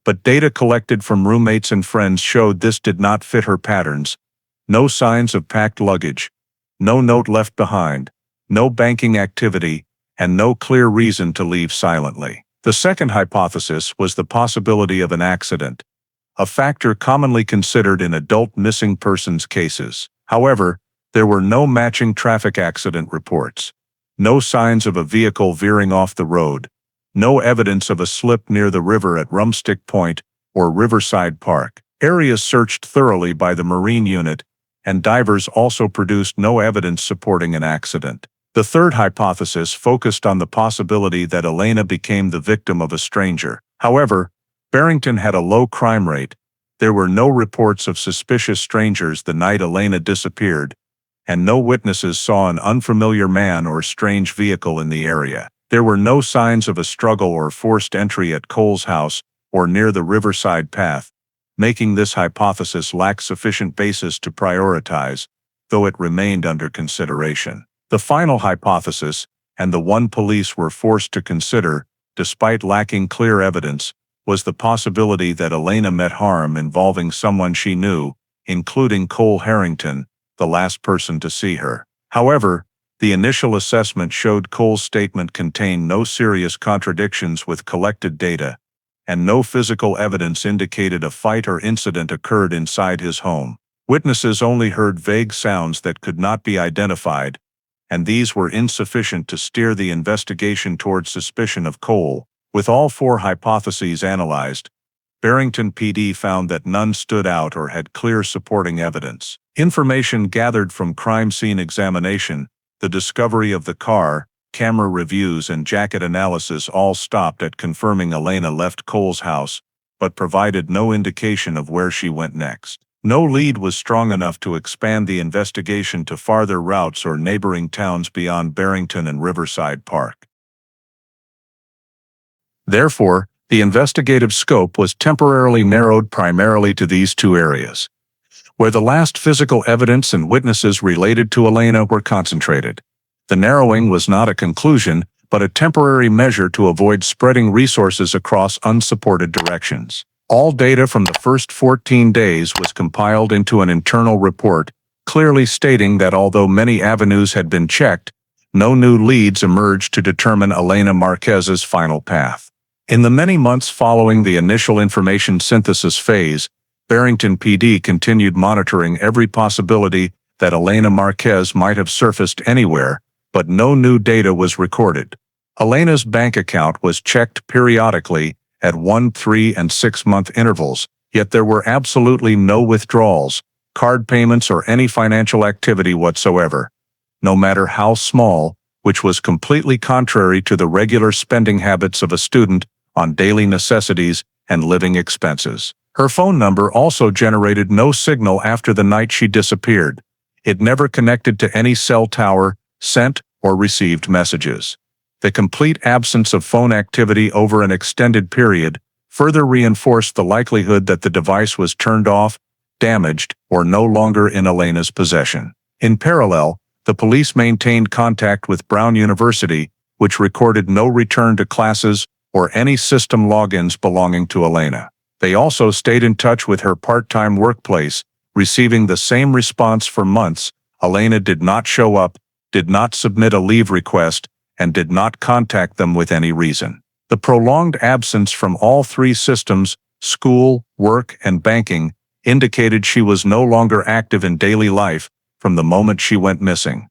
but data collected from roommates and friends showed this did not fit her patterns. No signs of packed luggage, no note left behind, no banking activity, and no clear reason to leave silently. The second hypothesis was the possibility of an accident, a factor commonly considered in adult missing persons cases. However, there were no matching traffic accident reports, no signs of a vehicle veering off the road, no evidence of a slip near the river at Rumstick Point or Riverside Park. Areas searched thoroughly by the Marine Unit, and divers also produced no evidence supporting an accident. The third hypothesis focused on the possibility that Elena became the victim of a stranger. However, Barrington had a low crime rate. There were no reports of suspicious strangers the night Elena disappeared, and no witnesses saw an unfamiliar man or strange vehicle in the area. There were no signs of a struggle or forced entry at Cole's house or near the Riverside path, making this hypothesis lack sufficient basis to prioritize, though it remained under consideration. The final hypothesis, and the one police were forced to consider, despite lacking clear evidence, was the possibility that Elena met harm involving someone she knew, including Cole Harrington, the last person to see her. However, the initial assessment showed Cole's statement contained no serious contradictions with collected data, and no physical evidence indicated a fight or incident occurred inside his home. Witnesses only heard vague sounds that could not be identified, and these were insufficient to steer the investigation toward suspicion of Cole. With all 4 hypotheses analyzed, Barrington PD found that none stood out or had clear supporting evidence. Information gathered from crime scene examination, the discovery of the car, camera reviews, and jacket analysis all stopped at confirming Elena left Cole's house, but provided no indication of where she went next. No lead was strong enough to expand the investigation to farther routes or neighboring towns beyond Barrington and Riverside Park. Therefore, the investigative scope was temporarily narrowed primarily to these 2 areas, where the last physical evidence and witnesses related to Elena were concentrated. The narrowing was not a conclusion, but a temporary measure to avoid spreading resources across unsupported directions. All data from the first 14 days was compiled into an internal report, clearly stating that although many avenues had been checked, no new leads emerged to determine Elena Marquez's final path. In the many months following the initial information synthesis phase, Barrington PD continued monitoring every possibility that Elena Marquez might have surfaced anywhere, but no new data was recorded. Elena's bank account was checked periodically at 1, 3, and 6-month intervals, yet there were absolutely no withdrawals, card payments, or any financial activity whatsoever, no matter how small, which was completely contrary to the regular spending habits of a student on daily necessities and living expenses. Her phone number also generated no signal after the night she disappeared. It never connected to any cell tower, sent or received messages. The complete absence of phone activity over an extended period further reinforced the likelihood that the device was turned off, damaged, or no longer in Elena's possession. In parallel, the police maintained contact with Brown University, which recorded no return to classes or any system logins belonging to Elena. They also stayed in touch with her part-time workplace, Receiving the same response for months, Elena did not show up, did not submit a leave request, and did not contact them with any reason. The prolonged absence from all three systems, school, work, and banking, indicated she was no longer active in daily life from the moment she went missing.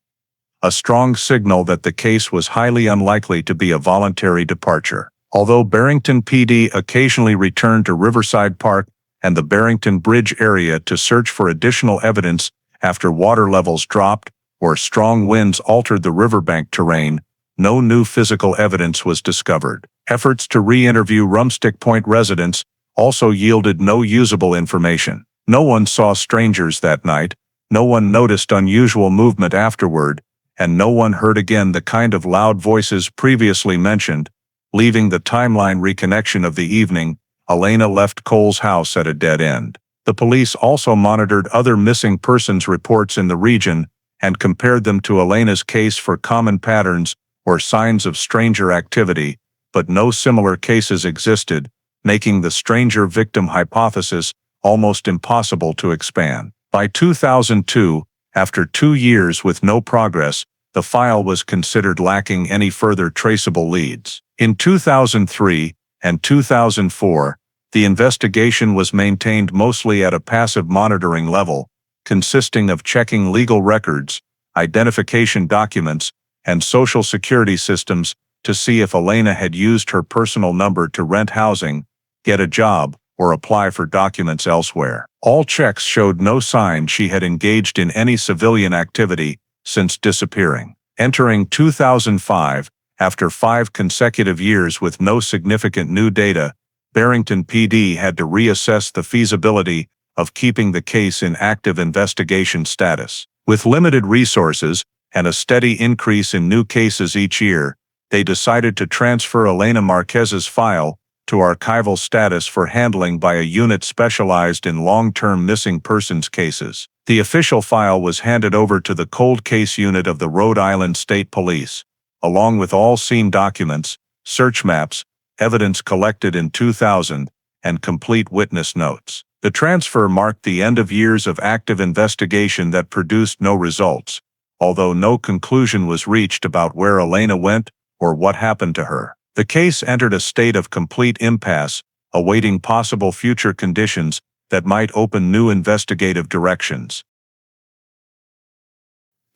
A strong signal that the case was highly unlikely to be a voluntary departure. Although Barrington PD occasionally returned to Riverside Park and the Barrington Bridge area to search for additional evidence after water levels dropped or strong winds altered the riverbank terrain, no new physical evidence was discovered. Efforts to re-interview Rumstick Point residents also yielded no usable information. No one saw strangers that night, no one noticed unusual movement afterward, and no one heard again the kind of loud voices previously mentioned. Leaving the timeline reconnection of the evening, Elena left Cole's house at a dead end. The police also monitored other missing persons reports in the region and compared them to Elena's case for common patterns or signs of stranger activity, but no similar cases existed, making the stranger victim hypothesis almost impossible to expand. By 2002, after 2 years with no progress, the file was considered lacking any further traceable leads. In 2003 and 2004, the investigation was maintained mostly at a passive monitoring level, consisting of checking legal records, identification documents, and social security systems to see if Elena had used her personal number to rent housing, get a job, or apply for documents elsewhere. All checks showed no sign she had engaged in any civilian activity since disappearing. Entering 2005, after 5 consecutive years with no significant new data, Barrington PD had to reassess the feasibility of keeping the case in active investigation status. With limited resources and a steady increase in new cases each year, they decided to transfer Elena Marquez's file to archival status for handling by a unit specialized in long-term missing persons cases. The official file was handed over to the Cold Case Unit of the Rhode Island State Police, along with all scene documents, search maps, evidence collected in 2000, and complete witness notes. The transfer marked the end of years of active investigation that produced no results, although no conclusion was reached about where Elena went or what happened to her. The case entered a state of complete impasse, awaiting possible future conditions that might open new investigative directions.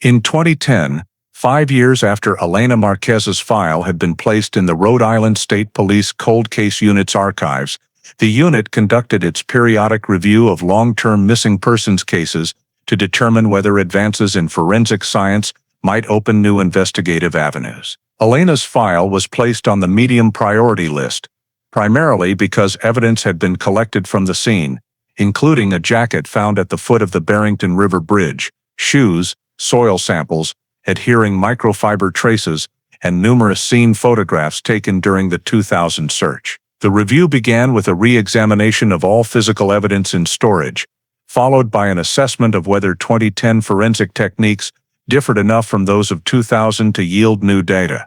In 2010, 5 years after Elena Marquez's file had been placed in the Rhode Island State Police Cold Case Unit's archives, the unit conducted its periodic review of long-term missing persons cases to determine whether advances in forensic science might open new investigative avenues. Elena's file was placed on the medium priority list, primarily because evidence had been collected from the scene, including a jacket found at the foot of the Barrington River Bridge, shoes, soil samples, adhering microfiber traces, and numerous scene photographs taken during the 2000 search. The review began with a re-examination of all physical evidence in storage, followed by an assessment of whether 2010 forensic techniques differed enough from those of 2000 to yield new data.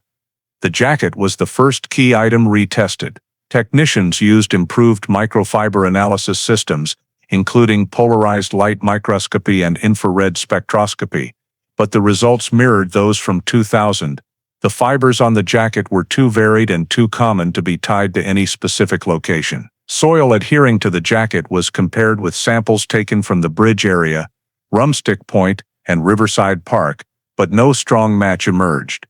The jacket was the first key item retested. Technicians used improved microfiber analysis systems, including polarized light microscopy and infrared spectroscopy, but the results mirrored those from 2000. The fibers on the jacket were too varied and too common to be tied to any specific location. Soil adhering to the jacket was compared with samples taken from the bridge area, Rumstick Point, and Riverside Park, but no strong match emerged.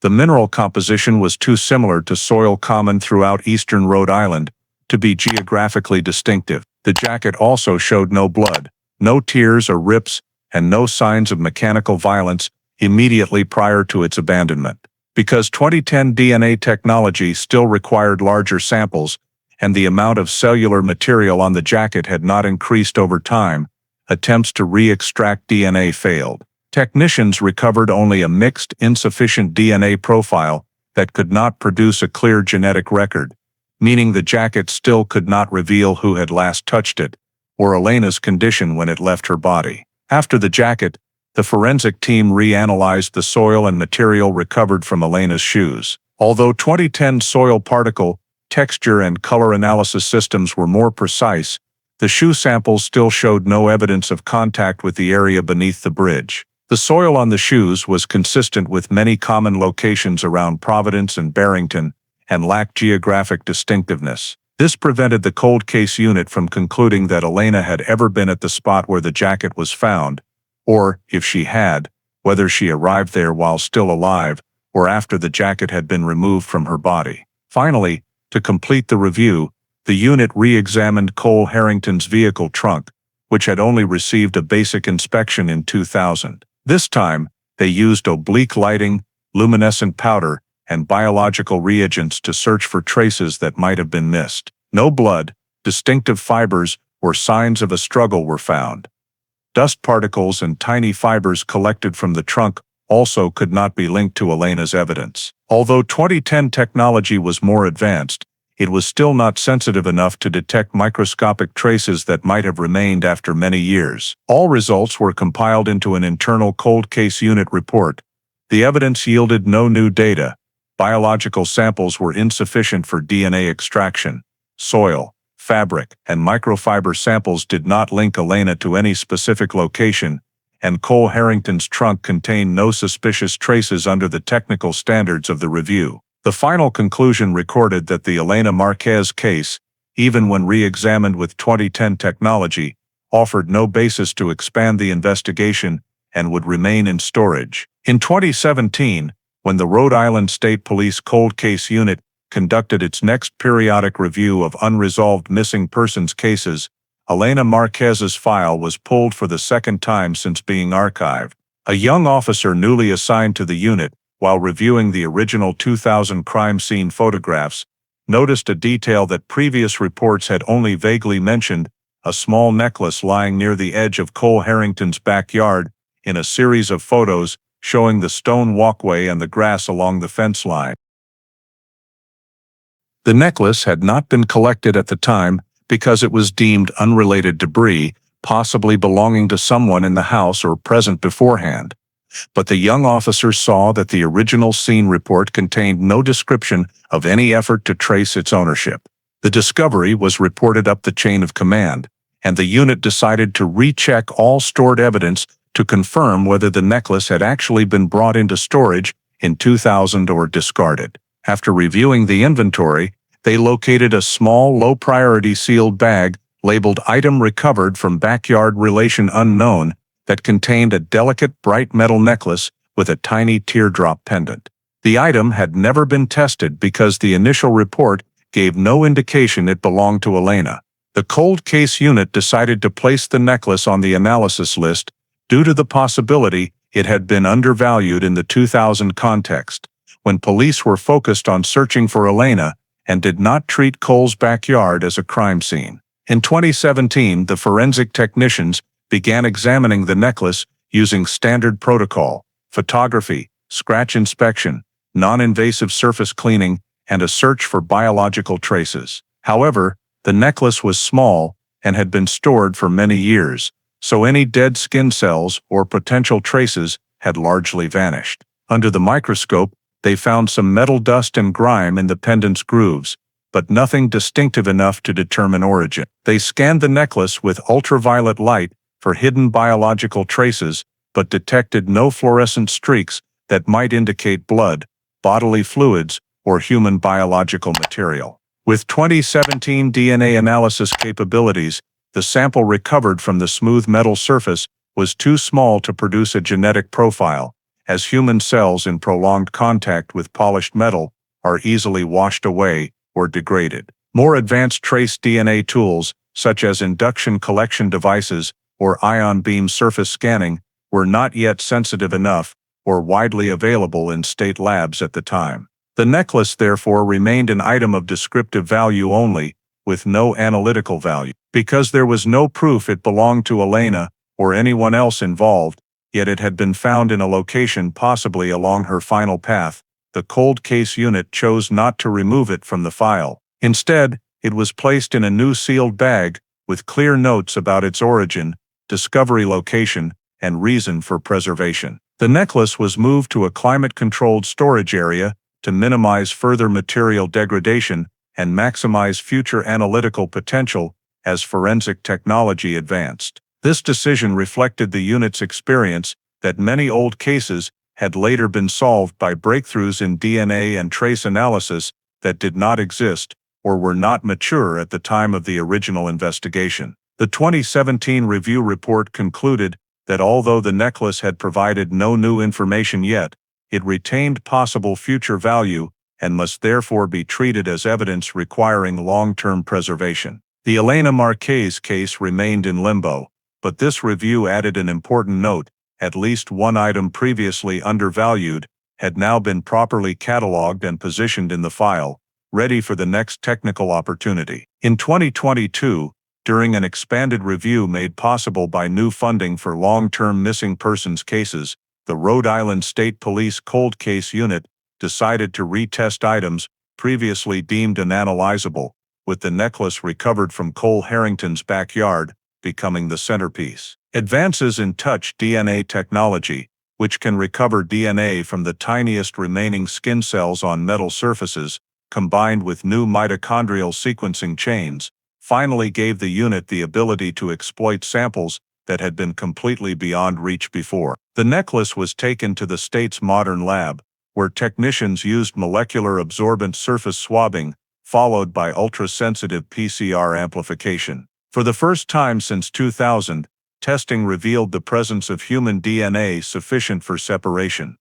The mineral composition was too similar to soil common throughout eastern Rhode Island to be geographically distinctive. The jacket also showed no blood, no tears or rips, and no signs of mechanical violence immediately prior to its abandonment. Because 2010 DNA technology still required larger samples, and the amount of cellular material on the jacket had not increased over time, attempts to re-extract DNA failed. Technicians recovered only a mixed, insufficient DNA profile that could not produce a clear genetic record, meaning the jacket still could not reveal who had last touched it, or Elena's condition when it left her body. After the jacket, the forensic team reanalyzed the soil and material recovered from Elena's shoes. Although 2010 soil particle, texture and color analysis systems were more precise, the shoe samples still showed no evidence of contact with the area beneath the bridge. The soil on the shoes was consistent with many common locations around Providence and Barrington and lacked geographic distinctiveness. This prevented the cold case unit from concluding that Elena had ever been at the spot where the jacket was found, or, if she had, whether she arrived there while still alive or after the jacket had been removed from her body. Finally, to complete the review, the unit re-examined Cole Harrington's vehicle trunk, which had only received a basic inspection in 2000. This time, they used oblique lighting, luminescent powder, and biological reagents to search for traces that might have been missed. No blood, distinctive fibers, or signs of a struggle were found. Dust particles and tiny fibers collected from the trunk also could not be linked to Elena's evidence. Although 2010 technology was more advanced, it was still not sensitive enough to detect microscopic traces that might have remained after many years. All results were compiled into an internal cold case unit report. The evidence yielded no new data. Biological samples were insufficient for DNA extraction. Soil, fabric, and microfiber samples did not link Elena to any specific location, and Cole Harrington's trunk contained no suspicious traces under the technical standards of the review. The final conclusion recorded that the Elena Marquez case, even when re-examined with 2010 technology, offered no basis to expand the investigation and would remain in storage. In 2017, when the Rhode Island State Police Cold Case Unit conducted its next periodic review of unresolved missing persons cases, Elena Marquez's file was pulled for the second time since being archived. A young officer newly assigned to the unit, while reviewing the original 2000 crime scene photographs, noticed a detail that previous reports had only vaguely mentioned: a small necklace lying near the edge of Cole Harrington's backyard, in a series of photos showing the stone walkway and the grass along the fence line. The necklace had not been collected at the time because it was deemed unrelated debris, possibly belonging to someone in the house or present beforehand. But the young officer saw that the original scene report contained no description of any effort to trace its ownership. The discovery was reported up the chain of command, and the unit decided to recheck all stored evidence to confirm whether the necklace had actually been brought into storage in 2000 or discarded. After reviewing the inventory, they located a small, low-priority sealed bag labeled "Item Recovered from Backyard Relation Unknown" that contained a delicate, bright metal necklace with a tiny teardrop pendant. The item had never been tested because the initial report gave no indication it belonged to Elena. The cold case unit decided to place the necklace on the analysis list due to the possibility it had been undervalued in the 2000 context, when police were focused on searching for Elena and did not treat Cole's backyard as a crime scene. In 2017, the forensic technicians began examining the necklace using standard protocol: photography, scratch inspection, non-invasive surface cleaning, and a search for biological traces. However, the necklace was small and had been stored for many years, so any dead skin cells or potential traces had largely vanished. Under the microscope, they found some metal dust and grime in the pendant's grooves, but nothing distinctive enough to determine origin. They scanned the necklace with ultraviolet light for hidden biological traces, but detected no fluorescent streaks that might indicate blood, bodily fluids, or human biological material. With 2017 DNA analysis capabilities, the sample recovered from the smooth metal surface was too small to produce a genetic profile, as human cells in prolonged contact with polished metal are easily washed away or degraded. More advanced trace DNA tools, such as induction collection devices or ion beam surface scanning, were not yet sensitive enough or widely available in state labs at the time. The necklace therefore remained an item of descriptive value only, with no analytical value. Because there was no proof it belonged to Elena or anyone else involved, yet it had been found in a location possibly along her final path, the cold case unit chose not to remove it from the file. Instead, it was placed in a new sealed bag with clear notes about its origin, discovery location, and reason for preservation. The necklace was moved to a climate-controlled storage area to minimize further material degradation and maximize future analytical potential as forensic technology advanced. This decision reflected the unit's experience that many old cases had later been solved by breakthroughs in DNA and trace analysis that did not exist or were not mature at the time of the original investigation. The 2017 review report concluded that although the necklace had provided no new information yet, it retained possible future value and must therefore be treated as evidence requiring long-term preservation. The Elena Marquez case remained in limbo, but this review added an important note: at least one item previously undervalued had now been properly cataloged and positioned in the file, ready for the next technical opportunity. In 2022, during an expanded review made possible by new funding for long-term missing persons cases, the Rhode Island State Police Cold Case Unit decided to retest items previously deemed unanalyzable, with the necklace recovered from Cole Harrington's backyard becoming the centerpiece. Advances in touch DNA technology, which can recover DNA from the tiniest remaining skin cells on metal surfaces, combined with new mitochondrial sequencing chains, finally gave the unit the ability to exploit samples that had been completely beyond reach before. The necklace was taken to the state's modern lab, where technicians used molecular absorbent surface swabbing, followed by ultra-sensitive PCR amplification. For the first time since 2000, testing revealed the presence of human DNA sufficient for separation.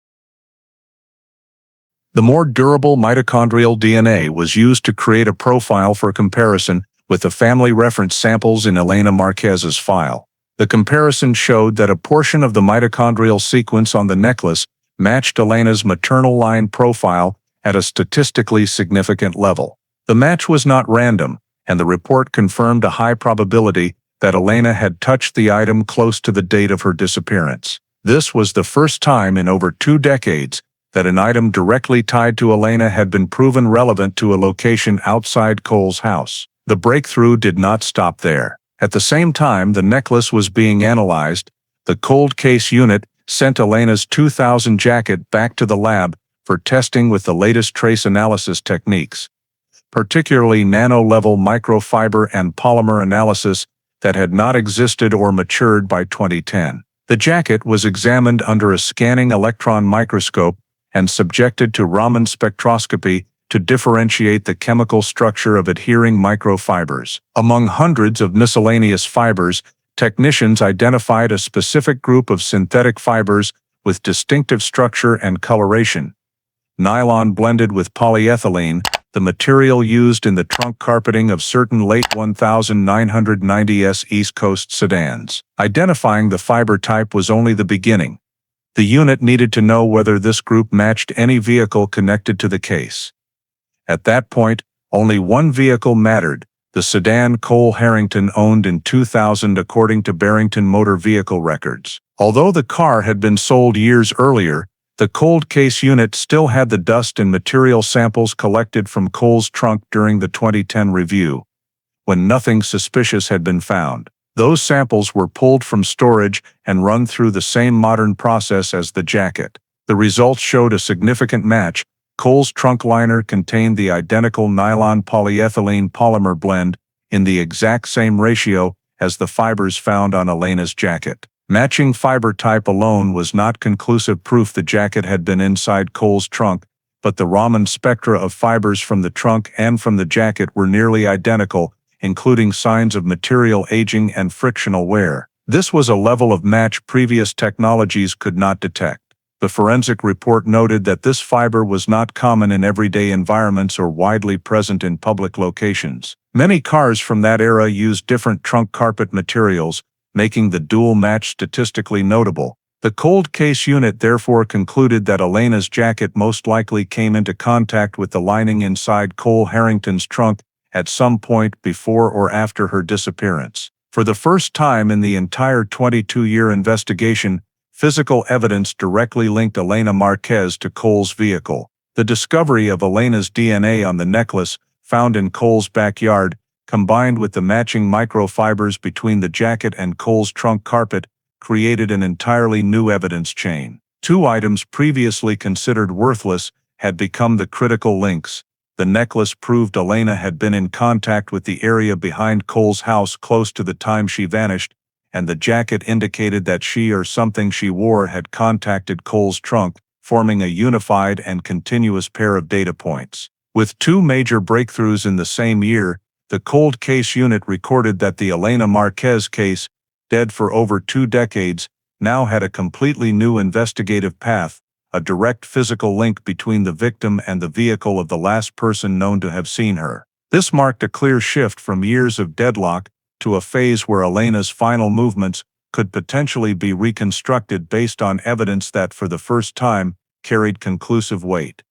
The more durable mitochondrial DNA was used to create a profile for comparison with the family reference samples in Elena Marquez's file. The comparison showed that a portion of the mitochondrial sequence on the necklace matched Elena's maternal line profile at a statistically significant level. The match was not random, and the report confirmed a high probability that Elena had touched the item close to the date of her disappearance. This was the first time in over 2 decades that an item directly tied to Elena had been proven relevant to a location outside Cole's house. The breakthrough did not stop there. At the same time the necklace was being analyzed, the cold case unit sent Elena's 2000 jacket back to the lab for testing with the latest trace analysis techniques, particularly nano-level microfiber and polymer analysis that had not existed or matured by 2010. The jacket was examined under a scanning electron microscope and subjected to Raman spectroscopy to differentiate the chemical structure of adhering microfibers. Among hundreds of miscellaneous fibers, technicians identified a specific group of synthetic fibers with distinctive structure and coloration: nylon blended with polyethylene, the material used in the trunk carpeting of certain late 1990s East Coast sedans. Identifying the fiber type was only the beginning. The unit needed to know whether this group matched any vehicle connected to the case. At that point, only one vehicle mattered: the sedan Cole Harrington owned in 2000 according to Barrington motor vehicle records. Although the car had been sold years earlier, the cold case unit still had the dust and material samples collected from Cole's trunk during the 2010 review, when nothing suspicious had been found. Those samples were pulled from storage and run through the same modern process as the jacket. The results showed a significant match. Cole's trunk liner contained the identical nylon polyethylene polymer blend in the exact same ratio as the fibers found on Elena's jacket. Matching fiber type alone was not conclusive proof the jacket had been inside Cole's trunk, but the Raman spectra of fibers from the trunk and from the jacket were nearly identical, including signs of material aging and frictional wear. This was a level of match previous technologies could not detect. The forensic report noted that this fiber was not common in everyday environments or widely present in public locations. Many cars from that era used different trunk carpet materials, making the dual match statistically notable. The cold case unit therefore concluded that Elena's jacket most likely came into contact with the lining inside Cole Harrington's trunk at some point before or after her disappearance. For the first time in the entire 22-year investigation, physical evidence directly linked Elena Marquez to Cole's vehicle. The discovery of Elena's DNA on the necklace, found in Cole's backyard, combined with the matching microfibers between the jacket and Cole's trunk carpet, created an entirely new evidence chain. Two items previously considered worthless had become the critical links: the necklace proved Elena had been in contact with the area behind Cole's house close to the time she vanished, and the jacket indicated that she or something she wore had contacted Cole's trunk, forming a unified and continuous pair of data points. With two major breakthroughs in the same year, the cold case unit recorded that the Elena Marquez case, dead for over 2 decades, now had a completely new investigative path, a direct physical link between the victim and the vehicle of the last person known to have seen her. This marked a clear shift from years of deadlock to a phase where Elena's final movements could potentially be reconstructed based on evidence that, for the first time, carried conclusive weight.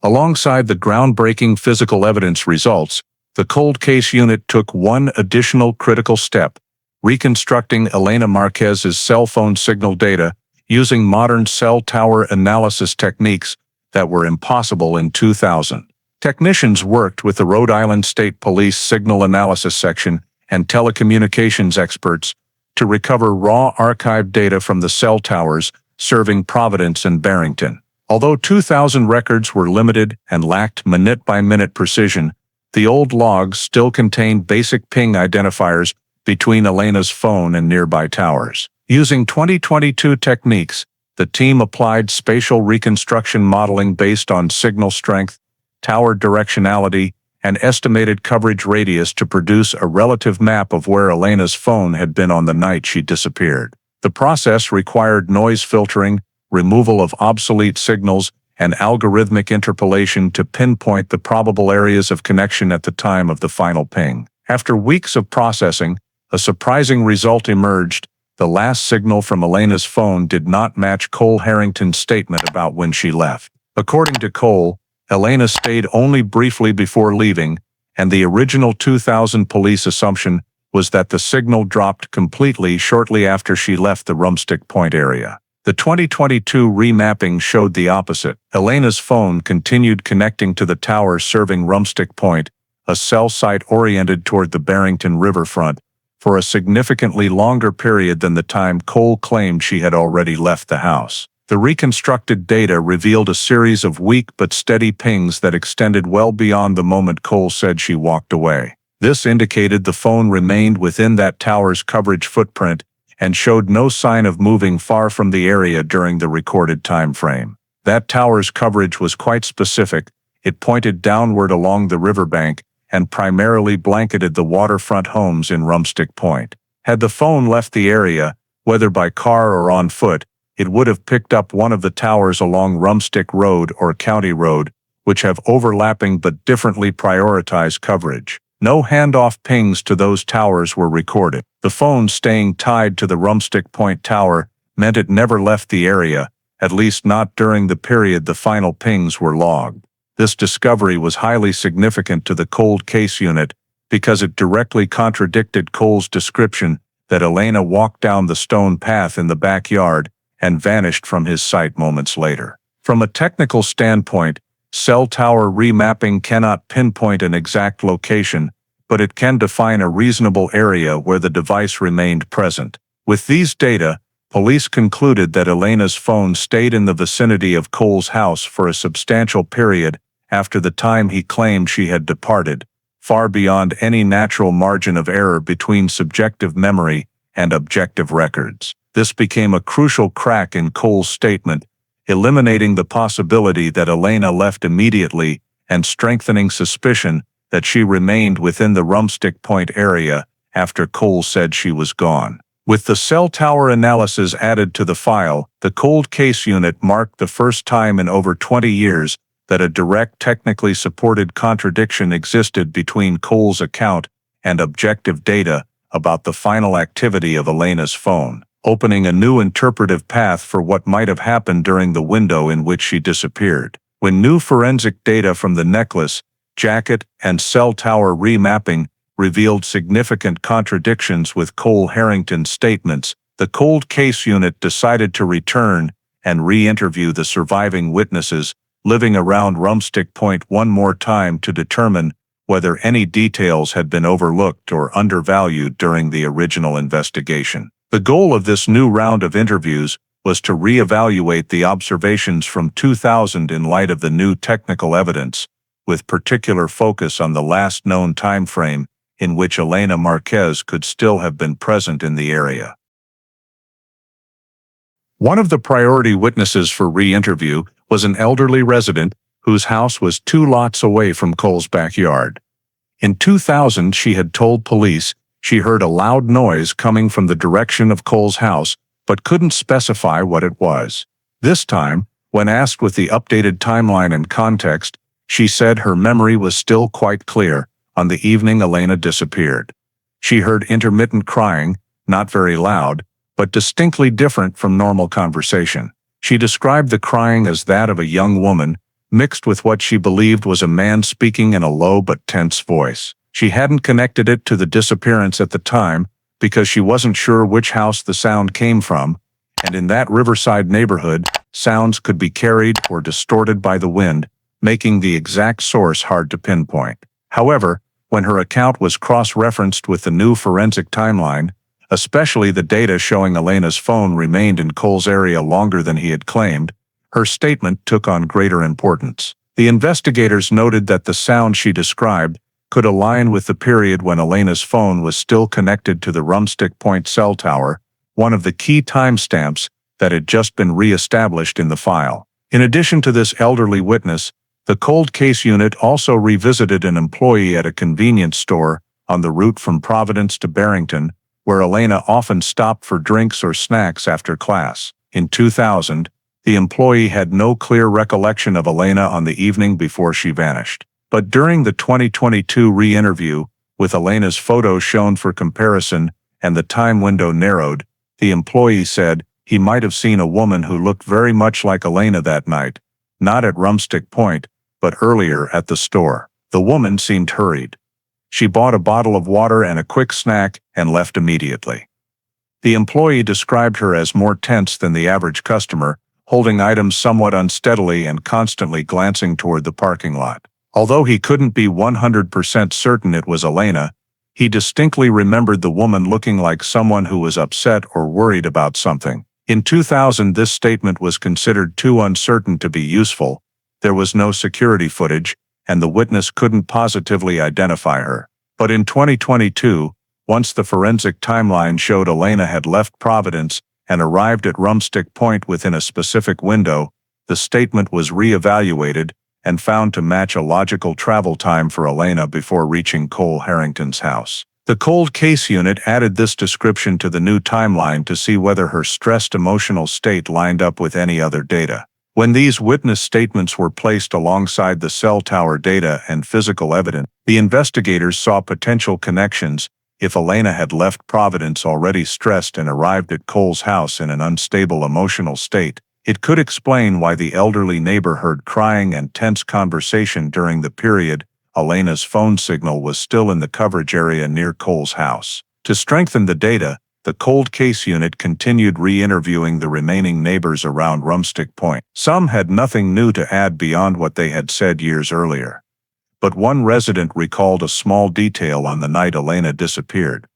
Alongside the groundbreaking physical evidence results, the cold case unit took one additional critical step: reconstructing Elena Marquez's cell phone signal data using modern cell tower analysis techniques that were impossible in 2000. Technicians worked with the Rhode Island State Police Signal Analysis Section and telecommunications experts to recover raw archived data from the cell towers serving Providence and Barrington. Although 2000 records were limited and lacked minute-by-minute precision, the old logs still contained basic ping identifiers between Elena's phone and nearby towers. Using 2022 techniques, the team applied spatial reconstruction modeling based on signal strength, tower directionality, and estimated coverage radius to produce a relative map of where Elena's phone had been on the night she disappeared. The process required noise filtering, removal of obsolete signals, and algorithmic interpolation to pinpoint the probable areas of connection at the time of the final ping. After weeks of processing, a surprising result emerged. The last signal from Elena's phone did not match Cole Harrington's statement about when she left. According to Cole, Elena stayed only briefly before leaving, and the original 2000 police assumption was that the signal dropped completely shortly after she left the Rumstick Point area. The 2022 remapping showed the opposite. Elena's phone continued connecting to the tower serving Rumstick Point, a cell site oriented toward the Barrington riverfront, for a significantly longer period than the time Cole claimed she had already left the house. The reconstructed data revealed a series of weak but steady pings that extended well beyond the moment Cole said she walked away. This indicated the phone remained within that tower's coverage footprint and showed no sign of moving far from the area during the recorded time frame. That tower's coverage was quite specific. It pointed downward along the riverbank and primarily blanketed the waterfront homes in Rumstick Point. Had the phone left the area, whether by car or on foot, it would have picked up one of the towers along Rumstick Road or County Road, which have overlapping but differently prioritized coverage. No handoff pings to those towers were recorded. The phone staying tied to the Rumstick Point tower meant it never left the area, at least not during the period the final pings were logged. This discovery was highly significant to the cold case unit because it directly contradicted Cole's description that Elena walked down the stone path in the backyard and vanished from his sight moments later. From a technical standpoint, cell tower remapping cannot pinpoint an exact location, but it can define a reasonable area where the device remained present. With these data, police concluded that Elena's phone stayed in the vicinity of Cole's house for a substantial period after the time he claimed she had departed, far beyond any natural margin of error between subjective memory and objective records. This became a crucial crack in Cole's statement, eliminating the possibility that Elena left immediately and strengthening suspicion that she remained within the Rumstick Point area after Cole said she was gone. With the cell tower analysis added to the file, the cold case unit marked the first time in over 20 years that a direct technically supported contradiction existed between Cole's account and objective data about the final activity of Elena's phone, opening a new interpretive path for what might have happened during the window in which she disappeared. When new forensic data from the necklace, jacket, and cell tower remapping revealed significant contradictions with Cole Harrington's statements, the cold case unit decided to return and re-interview the surviving witnesses living around Rumstick Point one more time to determine whether any details had been overlooked or undervalued during the original investigation. The goal of this new round of interviews was to reevaluate the observations from 2000 in light of the new technical evidence, with particular focus on the last known time frame in which Elena Marquez could still have been present in the area. One of the priority witnesses for re-interview was an elderly resident whose house was 2 lots away from Cole's backyard. In 2000, she had told police she heard a loud noise coming from the direction of Cole's house, but couldn't specify what it was. This time, when asked with the updated timeline and context, she said her memory was still quite clear on the evening Elena disappeared. She heard intermittent crying, not very loud, but distinctly different from normal conversation. She described the crying as that of a young woman, mixed with what she believed was a man speaking in a low but tense voice. She hadn't connected it to the disappearance at the time because she wasn't sure which house the sound came from, and in that riverside neighborhood, sounds could be carried or distorted by the wind, making the exact source hard to pinpoint. However, when her account was cross-referenced with the new forensic timeline, especially the data showing Elena's phone remained in Cole's area longer than he had claimed, her statement took on greater importance. The investigators noted that the sound she described could align with the period when Elena's phone was still connected to the Rumstick Point cell tower, one of the key timestamps that had just been re-established in the file. In addition to this elderly witness, the cold case unit also revisited an employee at a convenience store on the route from Providence to Barrington, where Elena often stopped for drinks or snacks after class. In 2000, the employee had no clear recollection of Elena on the evening before she vanished. But during the 2022 re-interview, with Elena's photos shown for comparison and the time window narrowed, the employee said he might have seen a woman who looked very much like Elena that night, not at Rumstick Point, but earlier at the store. The woman seemed hurried. She bought a bottle of water and a quick snack and left immediately. The employee described her as more tense than the average customer, holding items somewhat unsteadily and constantly glancing toward the parking lot. Although he couldn't be 100% certain it was Elena, he distinctly remembered the woman looking like someone who was upset or worried about something. In 2000, this statement was considered too uncertain to be useful. There was no security footage, and the witness couldn't positively identify her. But in 2022, once the forensic timeline showed Elena had left Providence and arrived at Rumstick Point within a specific window, the statement was re-evaluated and found to match a logical travel time for Elena before reaching Cole Harrington's house. The cold case unit added this description to the new timeline to see whether her stressed emotional state lined up with any other data. When these witness statements were placed alongside the cell tower data and physical evidence, the investigators saw potential connections. If Elena had left Providence already stressed and arrived at Cole's house in an unstable emotional state, it could explain why the elderly neighbor heard crying and tense conversation during the period Elena's phone signal was still in the coverage area near Cole's house. To strengthen the data, the cold case unit continued re-interviewing the remaining neighbors around Rumstick Point. Some had nothing new to add beyond what they had said years earlier. But one resident recalled a small detail on the night Elena disappeared.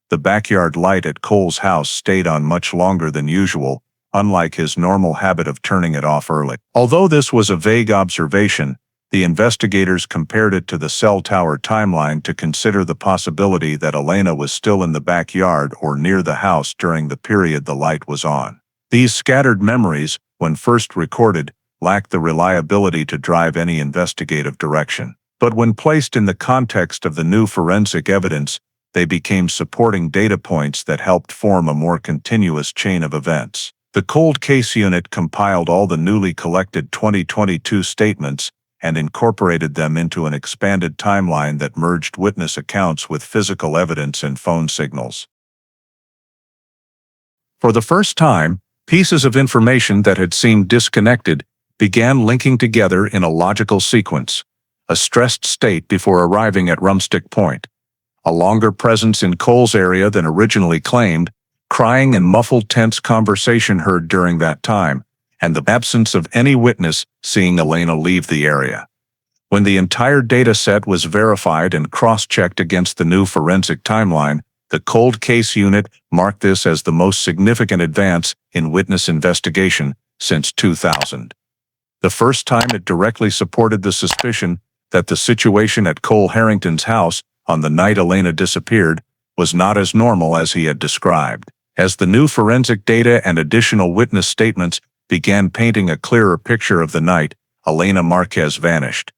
The backyard light at Cole's house stayed on much longer than usual, unlike his normal habit of turning it off early. Although this was a vague observation, the investigators compared it to the cell tower timeline to consider the possibility that Elena was still in the backyard or near the house during the period the light was on. These scattered memories, when first recorded, lacked the reliability to drive any investigative direction. But when placed in the context of the new forensic evidence, they became supporting data points that helped form a more continuous chain of events. The cold case unit compiled all the newly collected 2022 statements and incorporated them into an expanded timeline that merged witness accounts with physical evidence and phone signals. For the first time, pieces of information that had seemed disconnected began linking together in a logical sequence. A stressed state before arriving at Rumstick Point, a longer presence in Cole's area than originally claimed, crying and muffled tense conversation heard during that time, and the absence of any witness seeing Elena leave the area. When the entire data set was verified and cross-checked against the new forensic timeline, The cold case unit marked this as the most significant advance in witness investigation since 2000. The first time it directly supported the suspicion that the situation at Cole Harrington's house on the night Elena disappeared was not as normal as he had described. As the new forensic data and additional witness statements began painting a clearer picture of the night Elena Marquez vanished,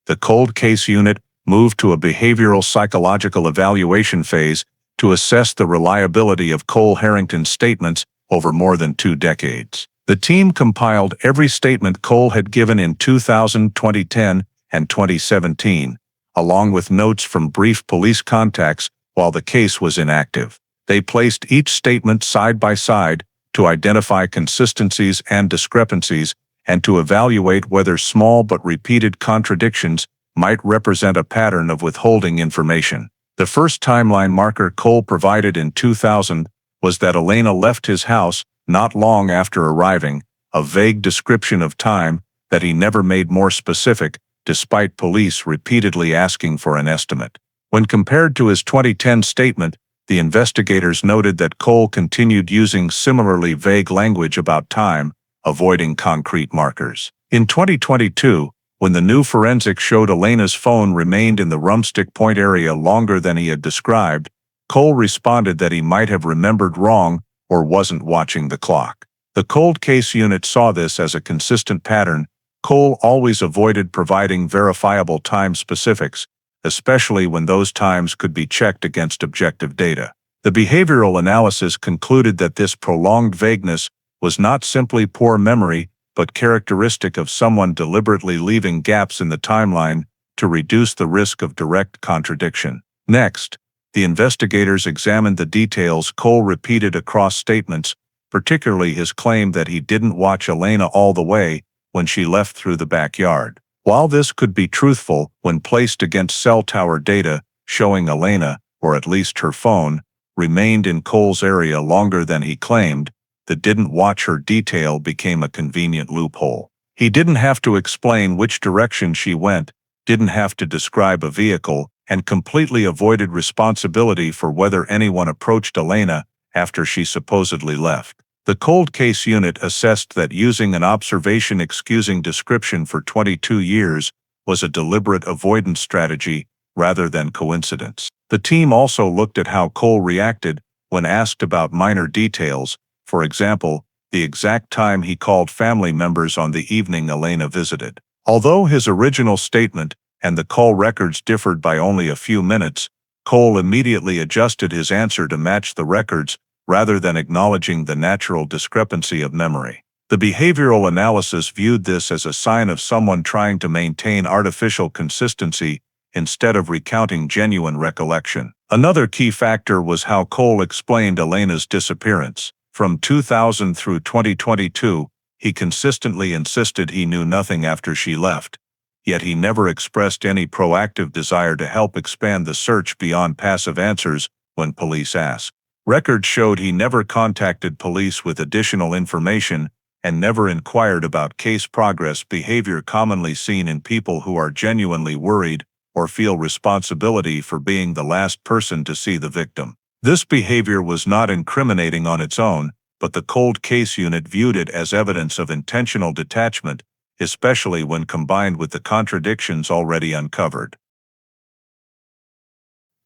the cold case unit moved to a behavioral psychological evaluation phase to assess the reliability of Cole Harrington's statements over more than 2 decades. The team compiled every statement Cole had given in 2000, 2010, and 2017, along with notes from brief police contacts while the case was inactive. They placed each statement side by side to identify consistencies and discrepancies and to evaluate whether small but repeated contradictions might represent a pattern of withholding information. The first timeline marker Cole provided in 2000 was that Elena left his house not long after arriving, a vague description of time that he never made more specific, despite police repeatedly asking for an estimate. When compared to his 2010 statement, the investigators noted that Cole continued using similarly vague language about time, avoiding concrete markers. In 2022, when the new forensic showed Elena's phone remained in the Rumstick Point area longer than he had described, Cole responded that he might have remembered wrong or wasn't watching the clock. The cold case unit saw this as a consistent pattern. Cole always avoided providing verifiable time specifics, especially when those times could be checked against objective data. The behavioral analysis concluded that this prolonged vagueness was not simply poor memory, but characteristic of someone deliberately leaving gaps in the timeline to reduce the risk of direct contradiction. Next, the investigators examined the details Cole repeated across statements, particularly his claim that he didn't watch Elena all the way when she left through the backyard. While this could be truthful when placed against cell tower data showing Elena, or at least her phone, remained in Cole's area longer than he claimed, the didn't watch her detail became a convenient loophole. He didn't have to explain which direction she went, didn't have to describe a vehicle, and completely avoided responsibility for whether anyone approached Elena after she supposedly left. The cold case unit assessed that using an observation-excusing description for 22 years was a deliberate avoidance strategy rather than coincidence. The team also looked at how Cole reacted when asked about minor details, for example, the exact time he called family members on the evening Elena visited. Although his original statement and the call records differed by only a few minutes, Cole immediately adjusted his answer to match the records rather than acknowledging the natural discrepancy of memory. The behavioral analysis viewed this as a sign of someone trying to maintain artificial consistency instead of recounting genuine recollection. Another key factor was how Cole explained Elena's disappearance. From 2000 through 2022, he consistently insisted he knew nothing after she left, yet he never expressed any proactive desire to help expand the search beyond passive answers when police asked. Records showed he never contacted police with additional information and never inquired about case progress, behavior commonly seen in people who are genuinely worried or feel responsibility for being the last person to see the victim. This behavior was not incriminating on its own, but the cold case unit viewed it as evidence of intentional detachment, especially when combined with the contradictions already uncovered.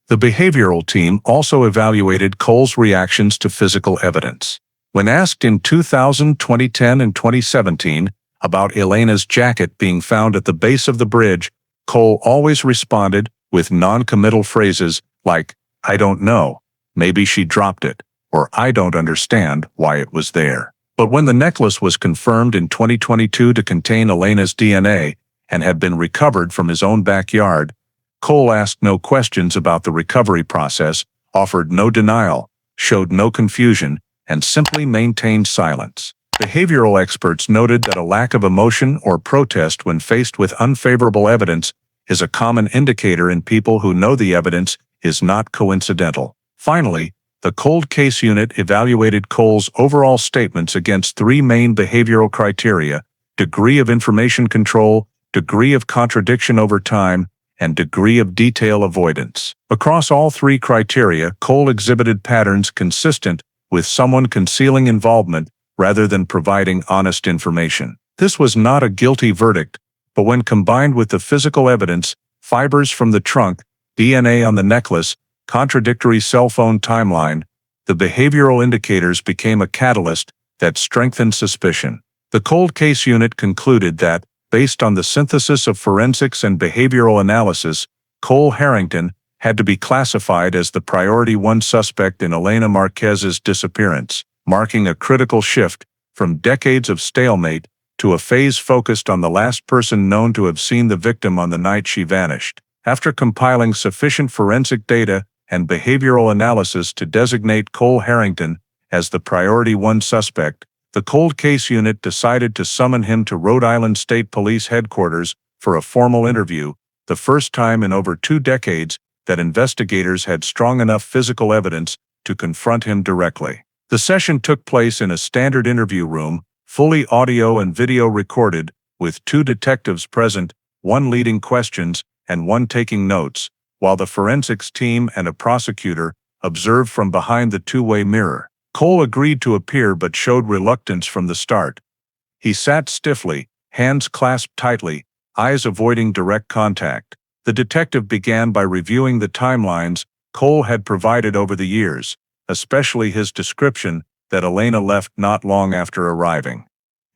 The behavioral team also evaluated Cole's reactions to physical evidence. When asked in 2000, 2010, and 2017 about Elena's jacket being found at the base of the bridge, Cole always responded with non-committal phrases like, "I don't know, maybe she dropped it," or "I don't understand why it was there." But when the necklace was confirmed in 2022 to contain Elena's DNA and had been recovered from his own backyard, Cole asked no questions about the recovery process, offered no denial, showed no confusion, and simply maintained silence. Behavioral experts noted that a lack of emotion or protest when faced with unfavorable evidence is a common indicator in people who know the evidence is not coincidental. Finally, the cold case unit evaluated Cole's overall statements against 3 main behavioral criteria: degree of information control, degree of contradiction over time, and degree of detail avoidance. Across all three criteria, Cole exhibited patterns consistent with someone concealing involvement rather than providing honest information. This was not a guilty verdict, but when combined with the physical evidence, fibers from the trunk, DNA on the necklace, contradictory cell phone timeline, the behavioral indicators became a catalyst that strengthened suspicion. The cold case unit concluded that, based on the synthesis of forensics and behavioral analysis, Cole Harrington had to be classified as the priority one suspect in Elena Marquez's disappearance, marking a critical shift from decades of stalemate to a phase focused on the last person known to have seen the victim on the night she vanished. After compiling sufficient forensic data and behavioral analysis to designate Cole Harrington as the priority one suspect, the cold case unit decided to summon him to Rhode Island State Police headquarters for a formal interview, the first time in over 2 decades that investigators had strong enough physical evidence to confront him directly. The session took place in a standard interview room, fully audio and video recorded, with 2 detectives present, one leading questions and one taking notes, while the forensics team and a prosecutor observed from behind the two-way mirror. Cole agreed to appear but showed reluctance from the start. He sat stiffly, hands clasped tightly, eyes avoiding direct contact. The detective began by reviewing the timelines Cole had provided over the years, especially his description that Elena left not long after arriving,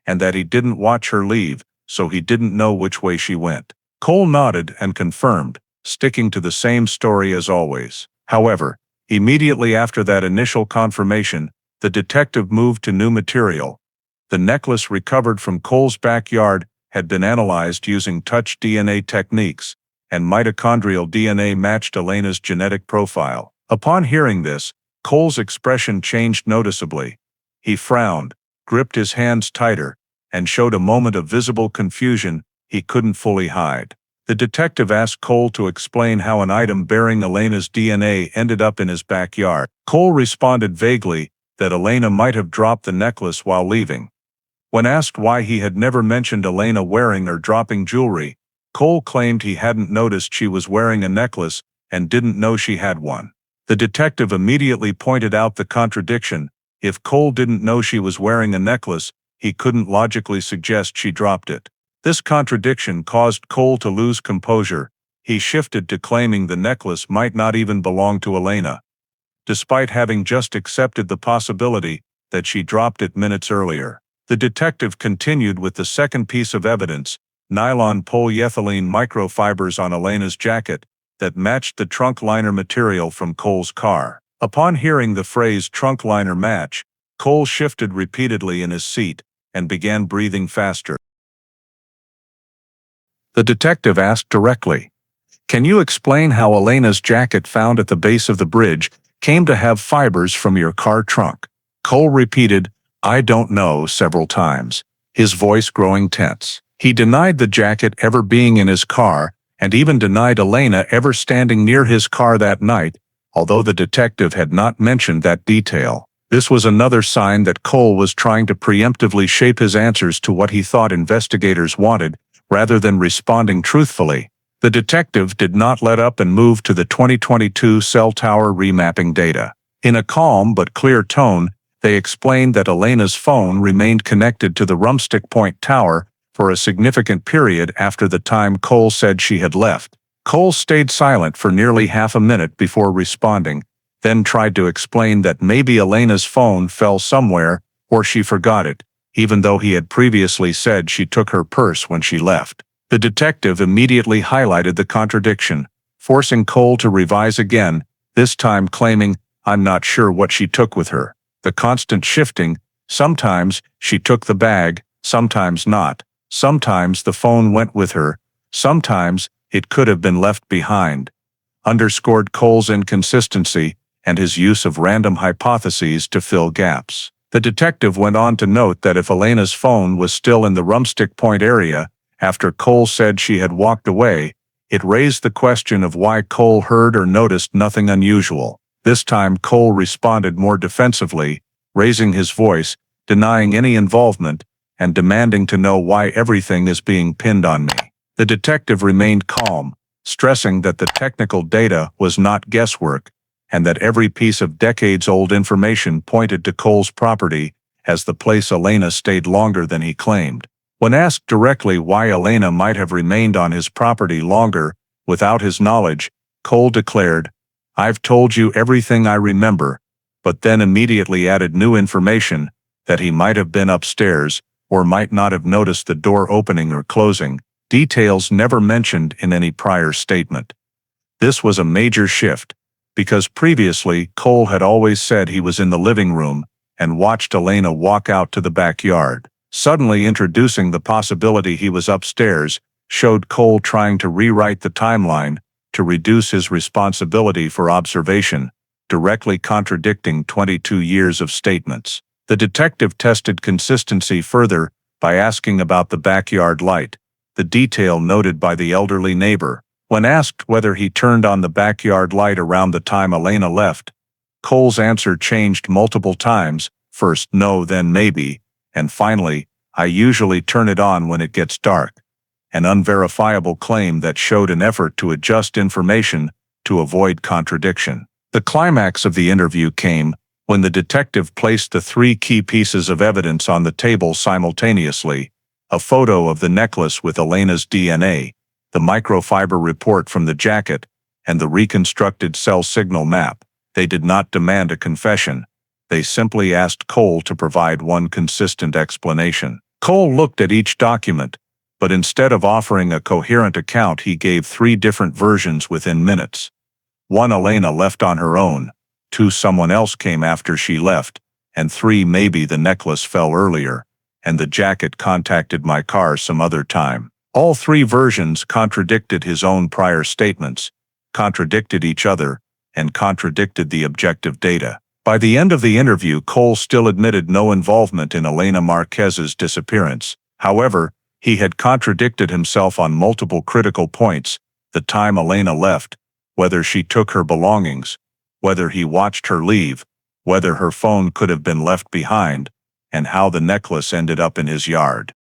and that he didn't watch her leave, so he didn't know which way she went. Cole nodded and confirmed, sticking to the same story as always. However, immediately after that initial confirmation, the detective moved to new material. The necklace recovered from Cole's backyard had been analyzed using touch DNA techniques, and mitochondrial DNA matched Elena's genetic profile. Upon hearing this, Cole's expression changed noticeably. He frowned, gripped his hands tighter, and showed a moment of visible confusion he couldn't fully hide. The detective asked Cole to explain how an item bearing Elena's DNA ended up in his backyard. Cole responded vaguely that Elena might have dropped the necklace while leaving. When asked why he had never mentioned Elena wearing or dropping jewelry, Cole claimed he hadn't noticed she was wearing a necklace and didn't know she had one. The detective immediately pointed out the contradiction. If Cole didn't know she was wearing a necklace, he couldn't logically suggest she dropped it. This contradiction caused Cole to lose composure. He shifted to claiming the necklace might not even belong to Elena, despite having just accepted the possibility that she dropped it minutes earlier. The detective continued with the second piece of evidence, nylon polyethylene microfibers on Elena's jacket that matched the trunk liner material from Cole's car. Upon hearing the phrase trunk liner match, Cole shifted repeatedly in his seat and began breathing faster. The detective asked directly, "Can you explain how Elena's jacket found at the base of the bridge came to have fibers from your car trunk?" Cole repeated, "I don't know," several times, his voice growing tense. He denied the jacket ever being in his car, and even denied Elena ever standing near his car that night, although the detective had not mentioned that detail. This was another sign that Cole was trying to preemptively shape his answers to what he thought investigators wanted, rather than responding truthfully. The detective did not let up and moved to the 2022 cell tower remapping data. In a calm but clear tone, they explained that Elena's phone remained connected to the Rumstick Point tower for a significant period after the time Cole said she had left. Cole stayed silent for nearly half a minute before responding, then tried to explain that maybe Elena's phone fell somewhere or she forgot it, even though he had previously said she took her purse when she left. The detective immediately highlighted the contradiction, forcing Cole to revise again, this time claiming, "I'm not sure what she took with her." The constant shifting, sometimes she took the bag, sometimes not, sometimes the phone went with her, sometimes it could have been left behind, underscored Cole's inconsistency and his use of random hypotheses to fill gaps. The detective went on to note that if Elena's phone was still in the Rumstick Point area after Cole said she had walked away, it raised the question of why Cole heard or noticed nothing unusual. This time Cole responded more defensively, raising his voice, denying any involvement, and demanding to know why everything is being pinned on me. The detective remained calm, stressing that the technical data was not guesswork, and that every piece of decades-old information pointed to Cole's property as the place Elena stayed longer than he claimed. When asked directly why Elena might have remained on his property longer without his knowledge, Cole declared, "I've told you everything I remember," but then immediately added new information that he might have been upstairs or might not have noticed the door opening or closing, details never mentioned in any prior statement. This was a major shift, because previously Cole had always said he was in the living room and watched Elena walk out to the backyard. Suddenly introducing the possibility he was upstairs showed Cole trying to rewrite the timeline to reduce his responsibility for observation, directly contradicting 22 years of statements. The detective tested consistency further by asking about the backyard light, the detail noted by the elderly neighbor. When asked whether he turned on the backyard light around the time Elena left, Cole's answer changed multiple times, first no, then maybe, and finally, "I usually turn it on when it gets dark," an unverifiable claim that showed an effort to adjust information to avoid contradiction. The climax of the interview came when the detective placed the three key pieces of evidence on the table simultaneously: a photo of the necklace with Elena's DNA, the microfiber report from the jacket, and the reconstructed cell signal map. They did not demand a confession. They simply asked Cole to provide one consistent explanation. Cole looked at each document, but instead of offering a coherent account, he gave three different versions within minutes. One, Elena left on her own; two, someone else came after she left; and three, maybe the necklace fell earlier, and the jacket contacted my car some other time. All three versions contradicted his own prior statements, contradicted each other, and contradicted the objective data. By the end of the interview, Cole still admitted no involvement in Elena Marquez's disappearance. However, he had contradicted himself on multiple critical points: the time Elena left, whether she took her belongings, whether he watched her leave, whether her phone could have been left behind, and how the necklace ended up in his yard.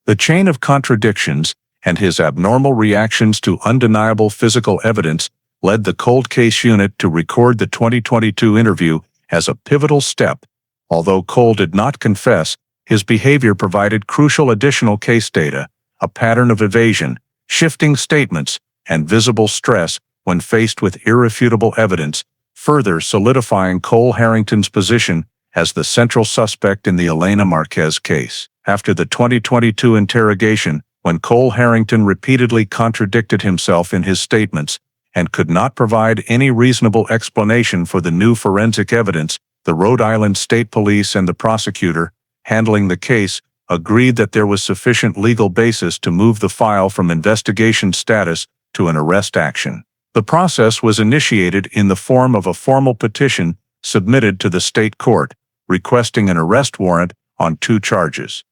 The chain of contradictions and his abnormal reactions to undeniable physical evidence led the cold case unit to record the 2022 interview as a pivotal step. Although Cole did not confess, his behavior provided crucial additional case data, a pattern of evasion, shifting statements, and visible stress when faced with irrefutable evidence, further solidifying Cole Harrington's position as the central suspect in the Elena Marquez case. After the 2022 interrogation, when Cole Harrington repeatedly contradicted himself in his statements and could not provide any reasonable explanation for the new forensic evidence, the Rhode Island State Police and the prosecutor handling the case agreed that there was sufficient legal basis to move the file from investigation status to an arrest action. The process was initiated in the form of a formal petition submitted to the state court, requesting an arrest warrant on two charges: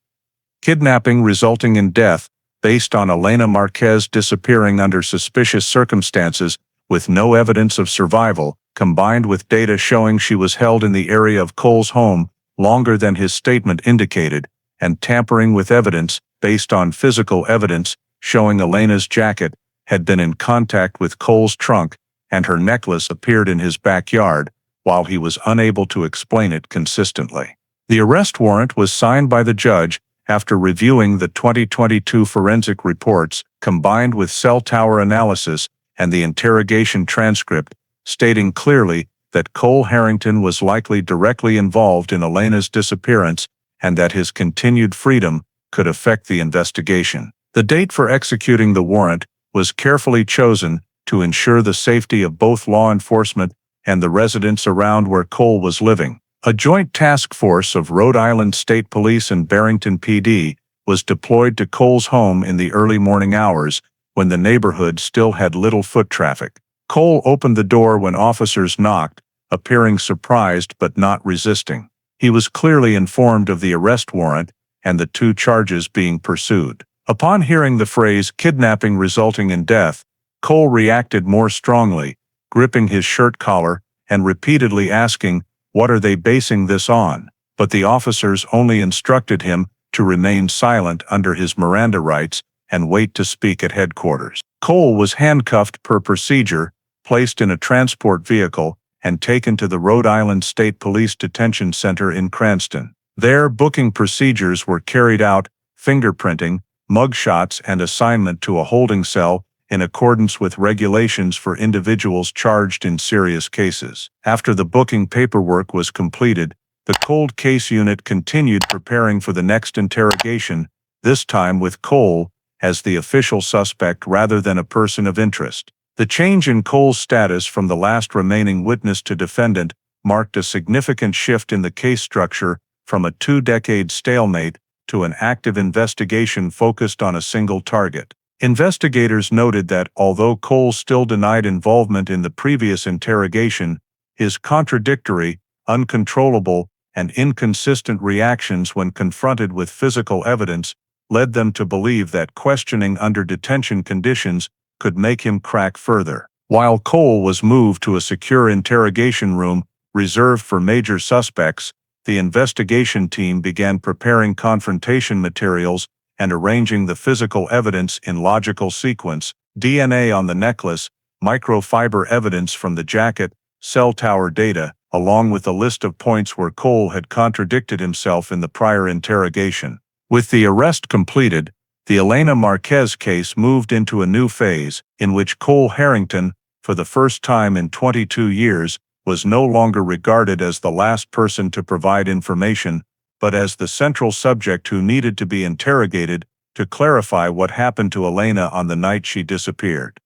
kidnapping resulting in death, based on Elena Marquez disappearing under suspicious circumstances with no evidence of survival, combined with data showing she was held in the area of Cole's home longer than his statement indicated, and tampering with evidence based on physical evidence showing Elena's jacket had been in contact with Cole's trunk and her necklace appeared in his backyard, while he was unable to explain it consistently. The arrest warrant was signed by the judge after reviewing the 2022 forensic reports combined with cell tower analysis and the interrogation transcript, stating clearly that Cole Harrington was likely directly involved in Elena's disappearance and that his continued freedom could affect the investigation. The date for executing the warrant was carefully chosen to ensure the safety of both law enforcement and the residents around where Cole was living. A joint task force of Rhode Island State Police and Barrington PD was deployed to Cole's home in the early morning hours when the neighborhood still had little foot traffic. Cole opened the door when officers knocked, appearing surprised but not resisting. He was clearly informed of the arrest warrant and the two charges being pursued. Upon hearing the phrase "kidnapping resulting in death," Cole reacted more strongly, gripping his shirt collar and repeatedly asking, "What are they basing this on?" But the officers only instructed him to remain silent under his Miranda rights and wait to speak at headquarters. Cole was handcuffed per procedure, placed in a transport vehicle, and taken to the Rhode Island State Police Detention Center in Cranston. There, booking procedures were carried out, fingerprinting, mugshots, and assignment to a holding cell in accordance with regulations for individuals charged in serious cases. After the booking paperwork was completed, the cold case unit continued preparing for the next interrogation, this time with Cole as the official suspect rather than a person of interest. The change in Cole's status from the last remaining witness to defendant marked a significant shift in the case structure from a two-decade stalemate to an active investigation focused on a single target. Investigators noted that although Cole still denied involvement in the previous interrogation, his contradictory, uncontrollable, and inconsistent reactions when confronted with physical evidence led them to believe that questioning under detention conditions could make him crack further. While Cole was moved to a secure interrogation room reserved for major suspects, the investigation team began preparing confrontation materials and arranging the physical evidence in logical sequence: DNA on the necklace, microfiber evidence from the jacket, cell tower data, along with a list of points where Cole had contradicted himself in the prior interrogation. With the arrest completed, the Elena Marquez case moved into a new phase, in which Cole Harrington, for the first time in 22 years, was no longer regarded as the last person to provide information, but as the central subject who needed to be interrogated to clarify what happened to Elena on the night she disappeared.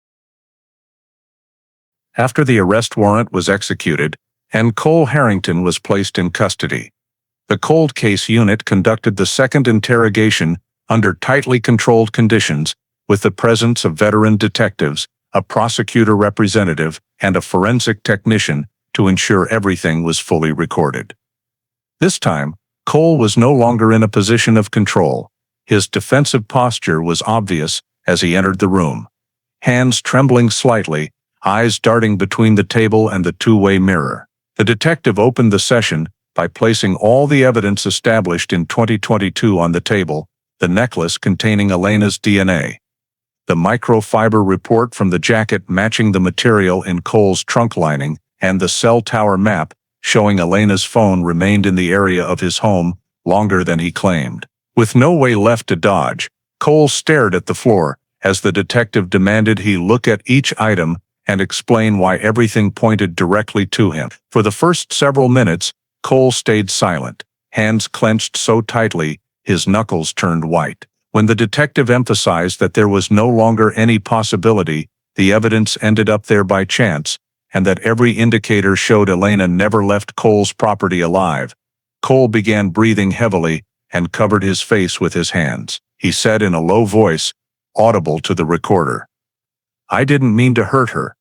After the arrest warrant was executed, and Cole Harrington was placed in custody, the cold case unit conducted the second interrogation under tightly controlled conditions, with the presence of veteran detectives, a prosecutor representative, and a forensic technician to ensure everything was fully recorded. This time, Cole was no longer in a position of control. His defensive posture was obvious as he entered the room. Hands trembling slightly, eyes darting between the table and the two-way mirror. The detective opened the session by placing all the evidence established in 2022 on the table: the necklace containing Elena's DNA, the microfiber report from the jacket matching the material in Cole's trunk lining, and the cell tower map showing Elena's phone remained in the area of his home longer than he claimed. With no way left to dodge, Cole stared at the floor as the detective demanded he look at each item and explain why everything pointed directly to him. For the first several minutes, Cole stayed silent, hands clenched so tightly his knuckles turned white. When the detective emphasized that there was no longer any possibility the evidence ended up there by chance, and that every indicator showed Elena never left Cole's property alive, Cole began breathing heavily and covered his face with his hands. He said in a low voice, audible to the recorder, "I didn't mean to hurt her."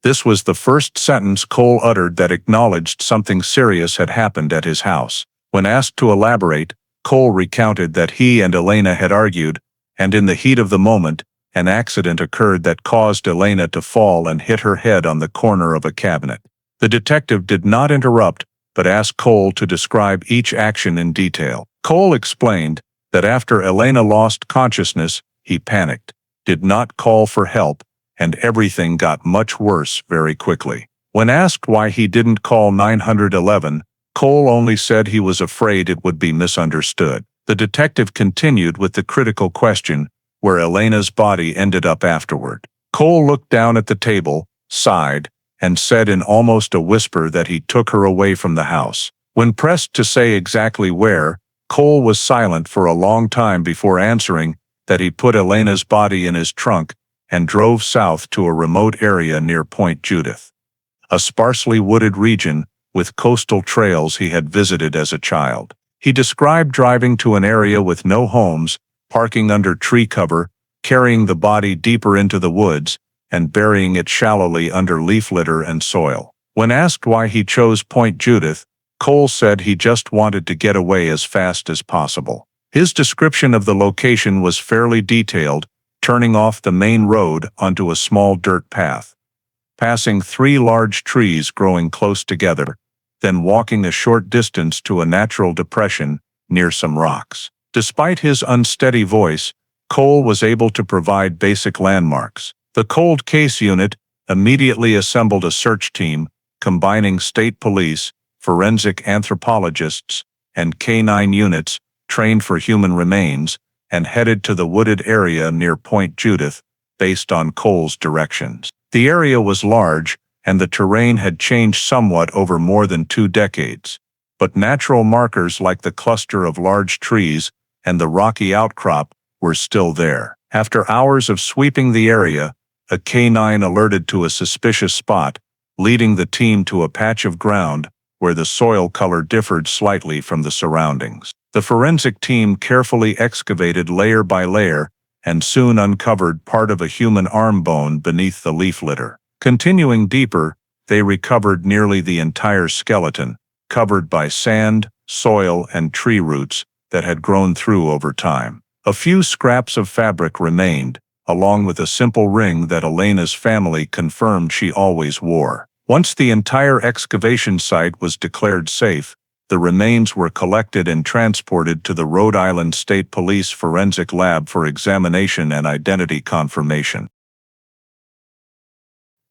This was the first sentence Cole uttered that acknowledged something serious had happened at his house. When asked to elaborate, Cole recounted that he and Elena had argued, and in the heat of the moment, an accident occurred that caused Elena to fall and hit her head on the corner of a cabinet. The detective did not interrupt, but asked Cole to describe each action in detail. Cole explained that after Elena lost consciousness, he panicked, did not call for help, and everything got much worse very quickly. When asked why he didn't call 911, Cole only said he was afraid it would be misunderstood. The detective continued with the critical question, where Elena's body ended up afterward. Cole looked down at the table, sighed, and said in almost a whisper that he took her away from the house. When pressed to say exactly where, Cole was silent for a long time before answering that he put Elena's body in his trunk and drove south to a remote area near Point Judith, a sparsely wooded region with coastal trails he had visited as a child. He described driving to an area with no homes, parking under tree cover, carrying the body deeper into the woods, and burying it shallowly under leaf litter and soil. When asked why he chose Point Judith, Cole said he just wanted to get away as fast as possible. His description of the location was fairly detailed, turning off the main road onto a small dirt path, passing 3 large trees growing close together, then walking a short distance to a natural depression near some rocks. Despite his unsteady voice, Cole was able to provide basic landmarks. The cold case unit immediately assembled a search team combining state police, forensic anthropologists, and canine units trained for human remains, and headed to the wooded area near Point Judith, based on Cole's directions. The area was large, and the terrain had changed somewhat over more than 2 decades. But natural markers like the cluster of large trees and the rocky outcrop were still there. After hours of sweeping the area, a canine alerted to a suspicious spot, leading the team to a patch of ground where the soil color differed slightly from the surroundings. The forensic team carefully excavated layer by layer and soon uncovered part of a human arm bone beneath the leaf litter. Continuing deeper, they recovered nearly the entire skeleton, covered by sand, soil, and tree roots that had grown through over time. A few scraps of fabric remained, along with a simple ring that Elena's family confirmed she always wore. Once the entire excavation site was declared safe, the remains were collected and transported to the Rhode Island State Police Forensic Lab for examination and identity confirmation.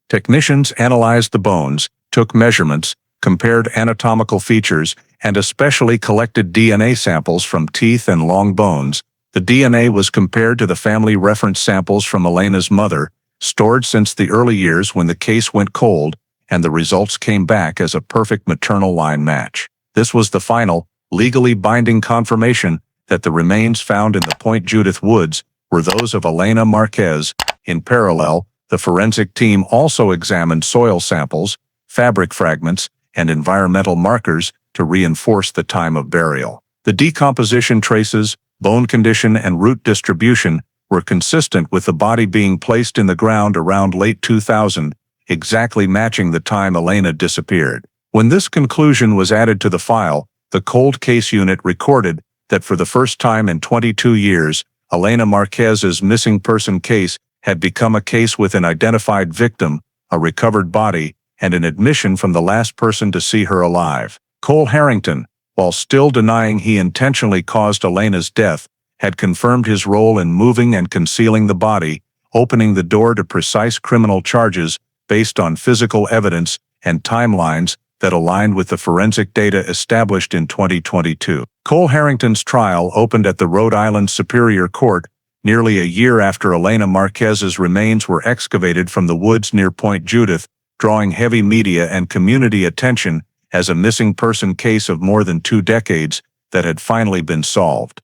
Technicians analyzed the bones, took measurements, compared anatomical features, and especially collected DNA samples from teeth and long bones. The DNA was compared to the family reference samples from Elena's mother, stored since the early years when the case went cold, and the results came back as a perfect maternal line match. This was the final, legally binding confirmation that the remains found in the Point Judith woods were those of Elena Marquez. In parallel, the forensic team also examined soil samples, fabric fragments, and environmental markers to reinforce the time of burial. The decomposition traces, bone condition, and root distribution were consistent with the body being placed in the ground around late 2000, exactly matching the time Elena disappeared. When this conclusion was added to the file, the cold case unit recorded that for the first time in 22 years, Elena Marquez's missing person case had become a case with an identified victim, a recovered body, and an admission from the last person to see her alive. Cole Harrington, while still denying he intentionally caused Elena's death, had confirmed his role in moving and concealing the body, opening the door to precise criminal charges based on physical evidence and timelines that aligned with the forensic data established in 2022. Cole Harrington's trial opened at the Rhode Island Superior Court nearly a year after Elena Marquez's remains were excavated from the woods near Point Judith, drawing heavy media and community attention as a missing person case of more than 2 decades that had finally been solved.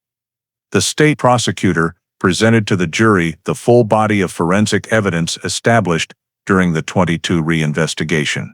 The state prosecutor presented to the jury the full body of forensic evidence established during the 22 reinvestigation.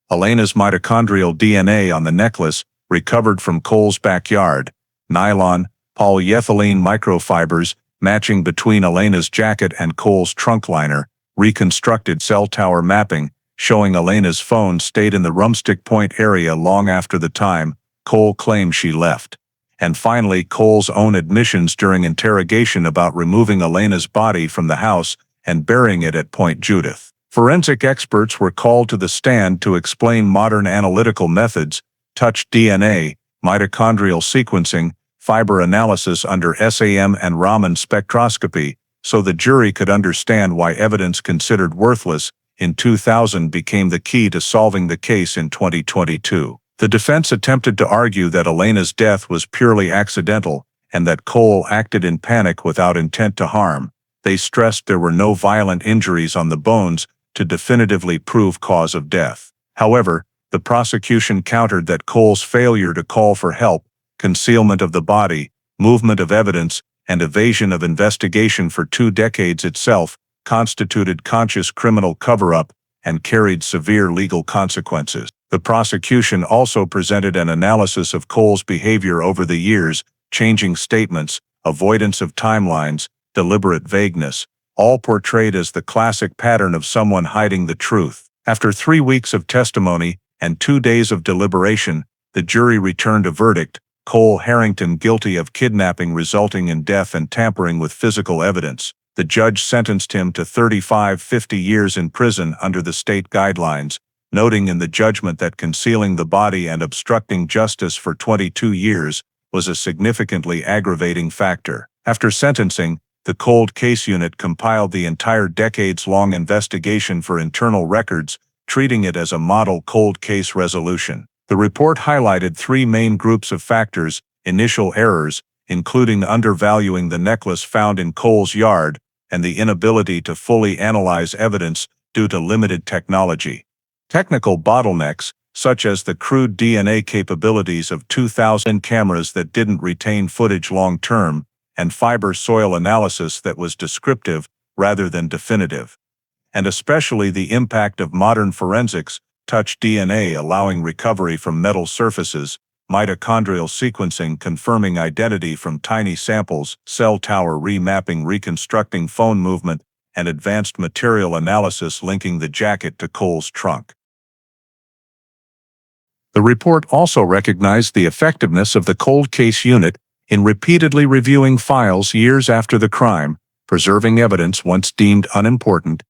Elena's mitochondrial DNA on the necklace, recovered from Cole's backyard, nylon, polyethylene microfibers matching between Elena's jacket and Cole's trunk liner, reconstructed cell tower mapping showing Elena's phone stayed in the Rumstick Point area long after the time Cole claimed she left. And finally, Cole's own admissions during interrogation about removing Elena's body from the house and burying it at Point Judith. Forensic experts were called to the stand to explain modern analytical methods, touch DNA, mitochondrial sequencing, fiber analysis under SAM and Raman spectroscopy, so the jury could understand why evidence considered worthless in 2000 became the key to solving the case in 2022. The defense attempted to argue that Elena's death was purely accidental and that Cole acted in panic without intent to harm. They stressed there were no violent injuries on the bones to definitively prove cause of death. However, the prosecution countered that Cole's failure to call for help, concealment of the body, movement of evidence, and evasion of investigation for 2 decades itself constituted conscious criminal cover-up and carried severe legal consequences. The prosecution also presented an analysis of Cole's behavior over the years, changing statements, avoidance of timelines, deliberate vagueness, all portrayed as the classic pattern of someone hiding the truth. After 3 weeks of testimony and 2 days of deliberation, the jury returned a verdict: Cole Harrington guilty of kidnapping resulting in death and tampering with physical evidence. The judge sentenced him to 50 years in prison under the state guidelines, noting in the judgment that concealing the body and obstructing justice for 22 years was a significantly aggravating factor. After sentencing, the Cold Case Unit compiled the entire decades-long investigation for internal records, treating it as a model cold case resolution. The report highlighted three main groups of factors: initial errors, including undervaluing the necklace found in Cole's yard, and the inability to fully analyze evidence due to limited technology. Technical bottlenecks, such as the crude DNA capabilities of 2000 cameras that didn't retain footage long-term, and fiber soil analysis that was descriptive rather than definitive. And especially the impact of modern forensics, touch DNA allowing recovery from metal surfaces, mitochondrial sequencing confirming identity from tiny samples, cell tower remapping reconstructing phone movement, and advanced material analysis linking the jacket to Cole's trunk. The report also recognized the effectiveness of the Cold Case Unit in repeatedly reviewing files years after the crime, preserving evidence once deemed unimportant,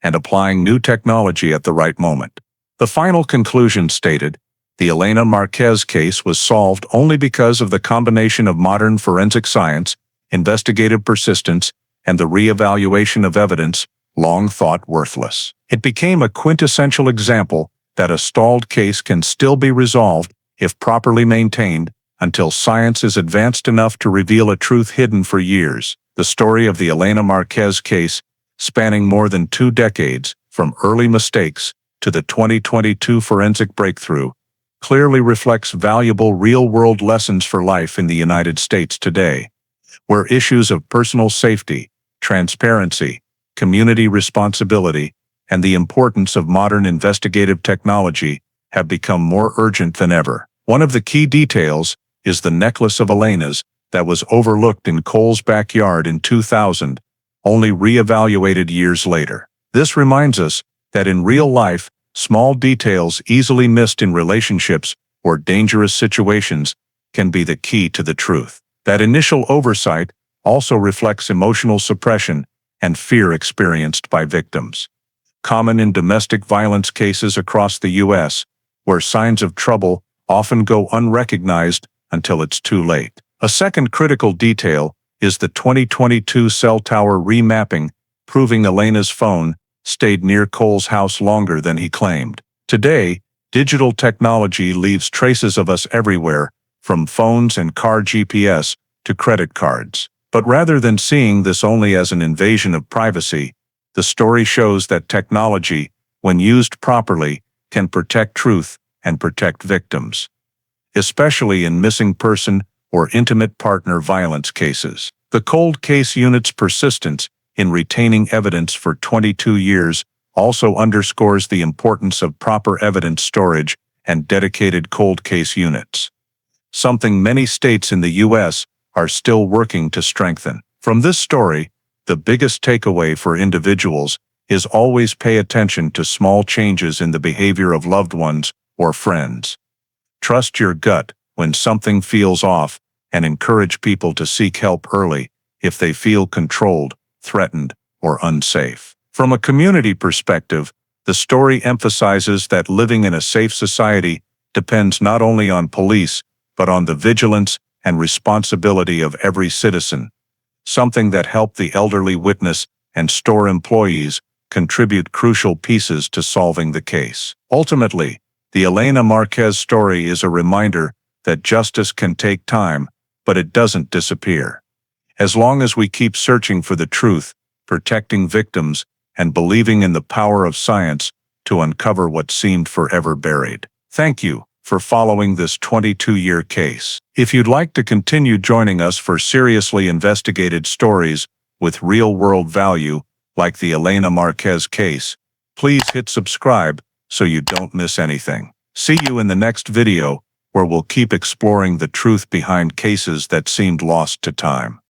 and applying new technology at the right moment. The final conclusion stated, the Elena Marquez case was solved only because of the combination of modern forensic science, investigative persistence, and the re-evaluation of evidence long thought worthless. It became a quintessential example that a stalled case can still be resolved if properly maintained until science is advanced enough to reveal a truth hidden for years. The story of the Elena Marquez case, spanning more than 2 decades, from early mistakes to the 2022 forensic breakthrough, clearly reflects valuable real-world lessons for life in the United States today, where issues of personal safety, transparency, community responsibility, and the importance of modern investigative technology have become more urgent than ever. One of the key details is the necklace of Elena's that was overlooked in Cole's backyard in 2000, only re-evaluated years later. This reminds us that in real life, small details easily missed in relationships or dangerous situations can be the key to the truth. That initial oversight also reflects emotional suppression and fear experienced by victims, common in domestic violence cases across the U.S., where signs of trouble often go unrecognized until it's too late. A second critical detail is the 2022 cell tower remapping, proving Elena's phone stayed near Cole's house longer than he claimed. Today, digital technology leaves traces of us everywhere, from phones and car GPS to credit cards. But rather than seeing this only as an invasion of privacy, the story shows that technology, when used properly, can protect truth and protect victims, especially in missing person or intimate partner violence cases. The Cold Case Unit's persistence in retaining evidence for 22 years also underscores the importance of proper evidence storage and dedicated cold case units, something many states in the U.S. are still working to strengthen. From this story, the biggest takeaway for individuals is always pay attention to small changes in the behavior of loved ones or friends. Trust your gut when something feels off, and encourage people to seek help early if they feel controlled, threatened, or unsafe. From a community perspective, the story emphasizes that living in a safe society depends not only on police, but on the vigilance and responsibility of every citizen, something that helped the elderly witness and store employees contribute crucial pieces to solving the case. Ultimately, the Elena Marquez story is a reminder that justice can take time, but it doesn't disappear. As long as we keep searching for the truth, protecting victims, and believing in the power of science to uncover what seemed forever buried. Thank you for following this 22-year case. If you'd like to continue joining us for seriously investigated stories with real-world value, like the Elena Marquez case, please hit subscribe so you don't miss anything. See you in the next video, where we'll keep exploring the truth behind cases that seemed lost to time.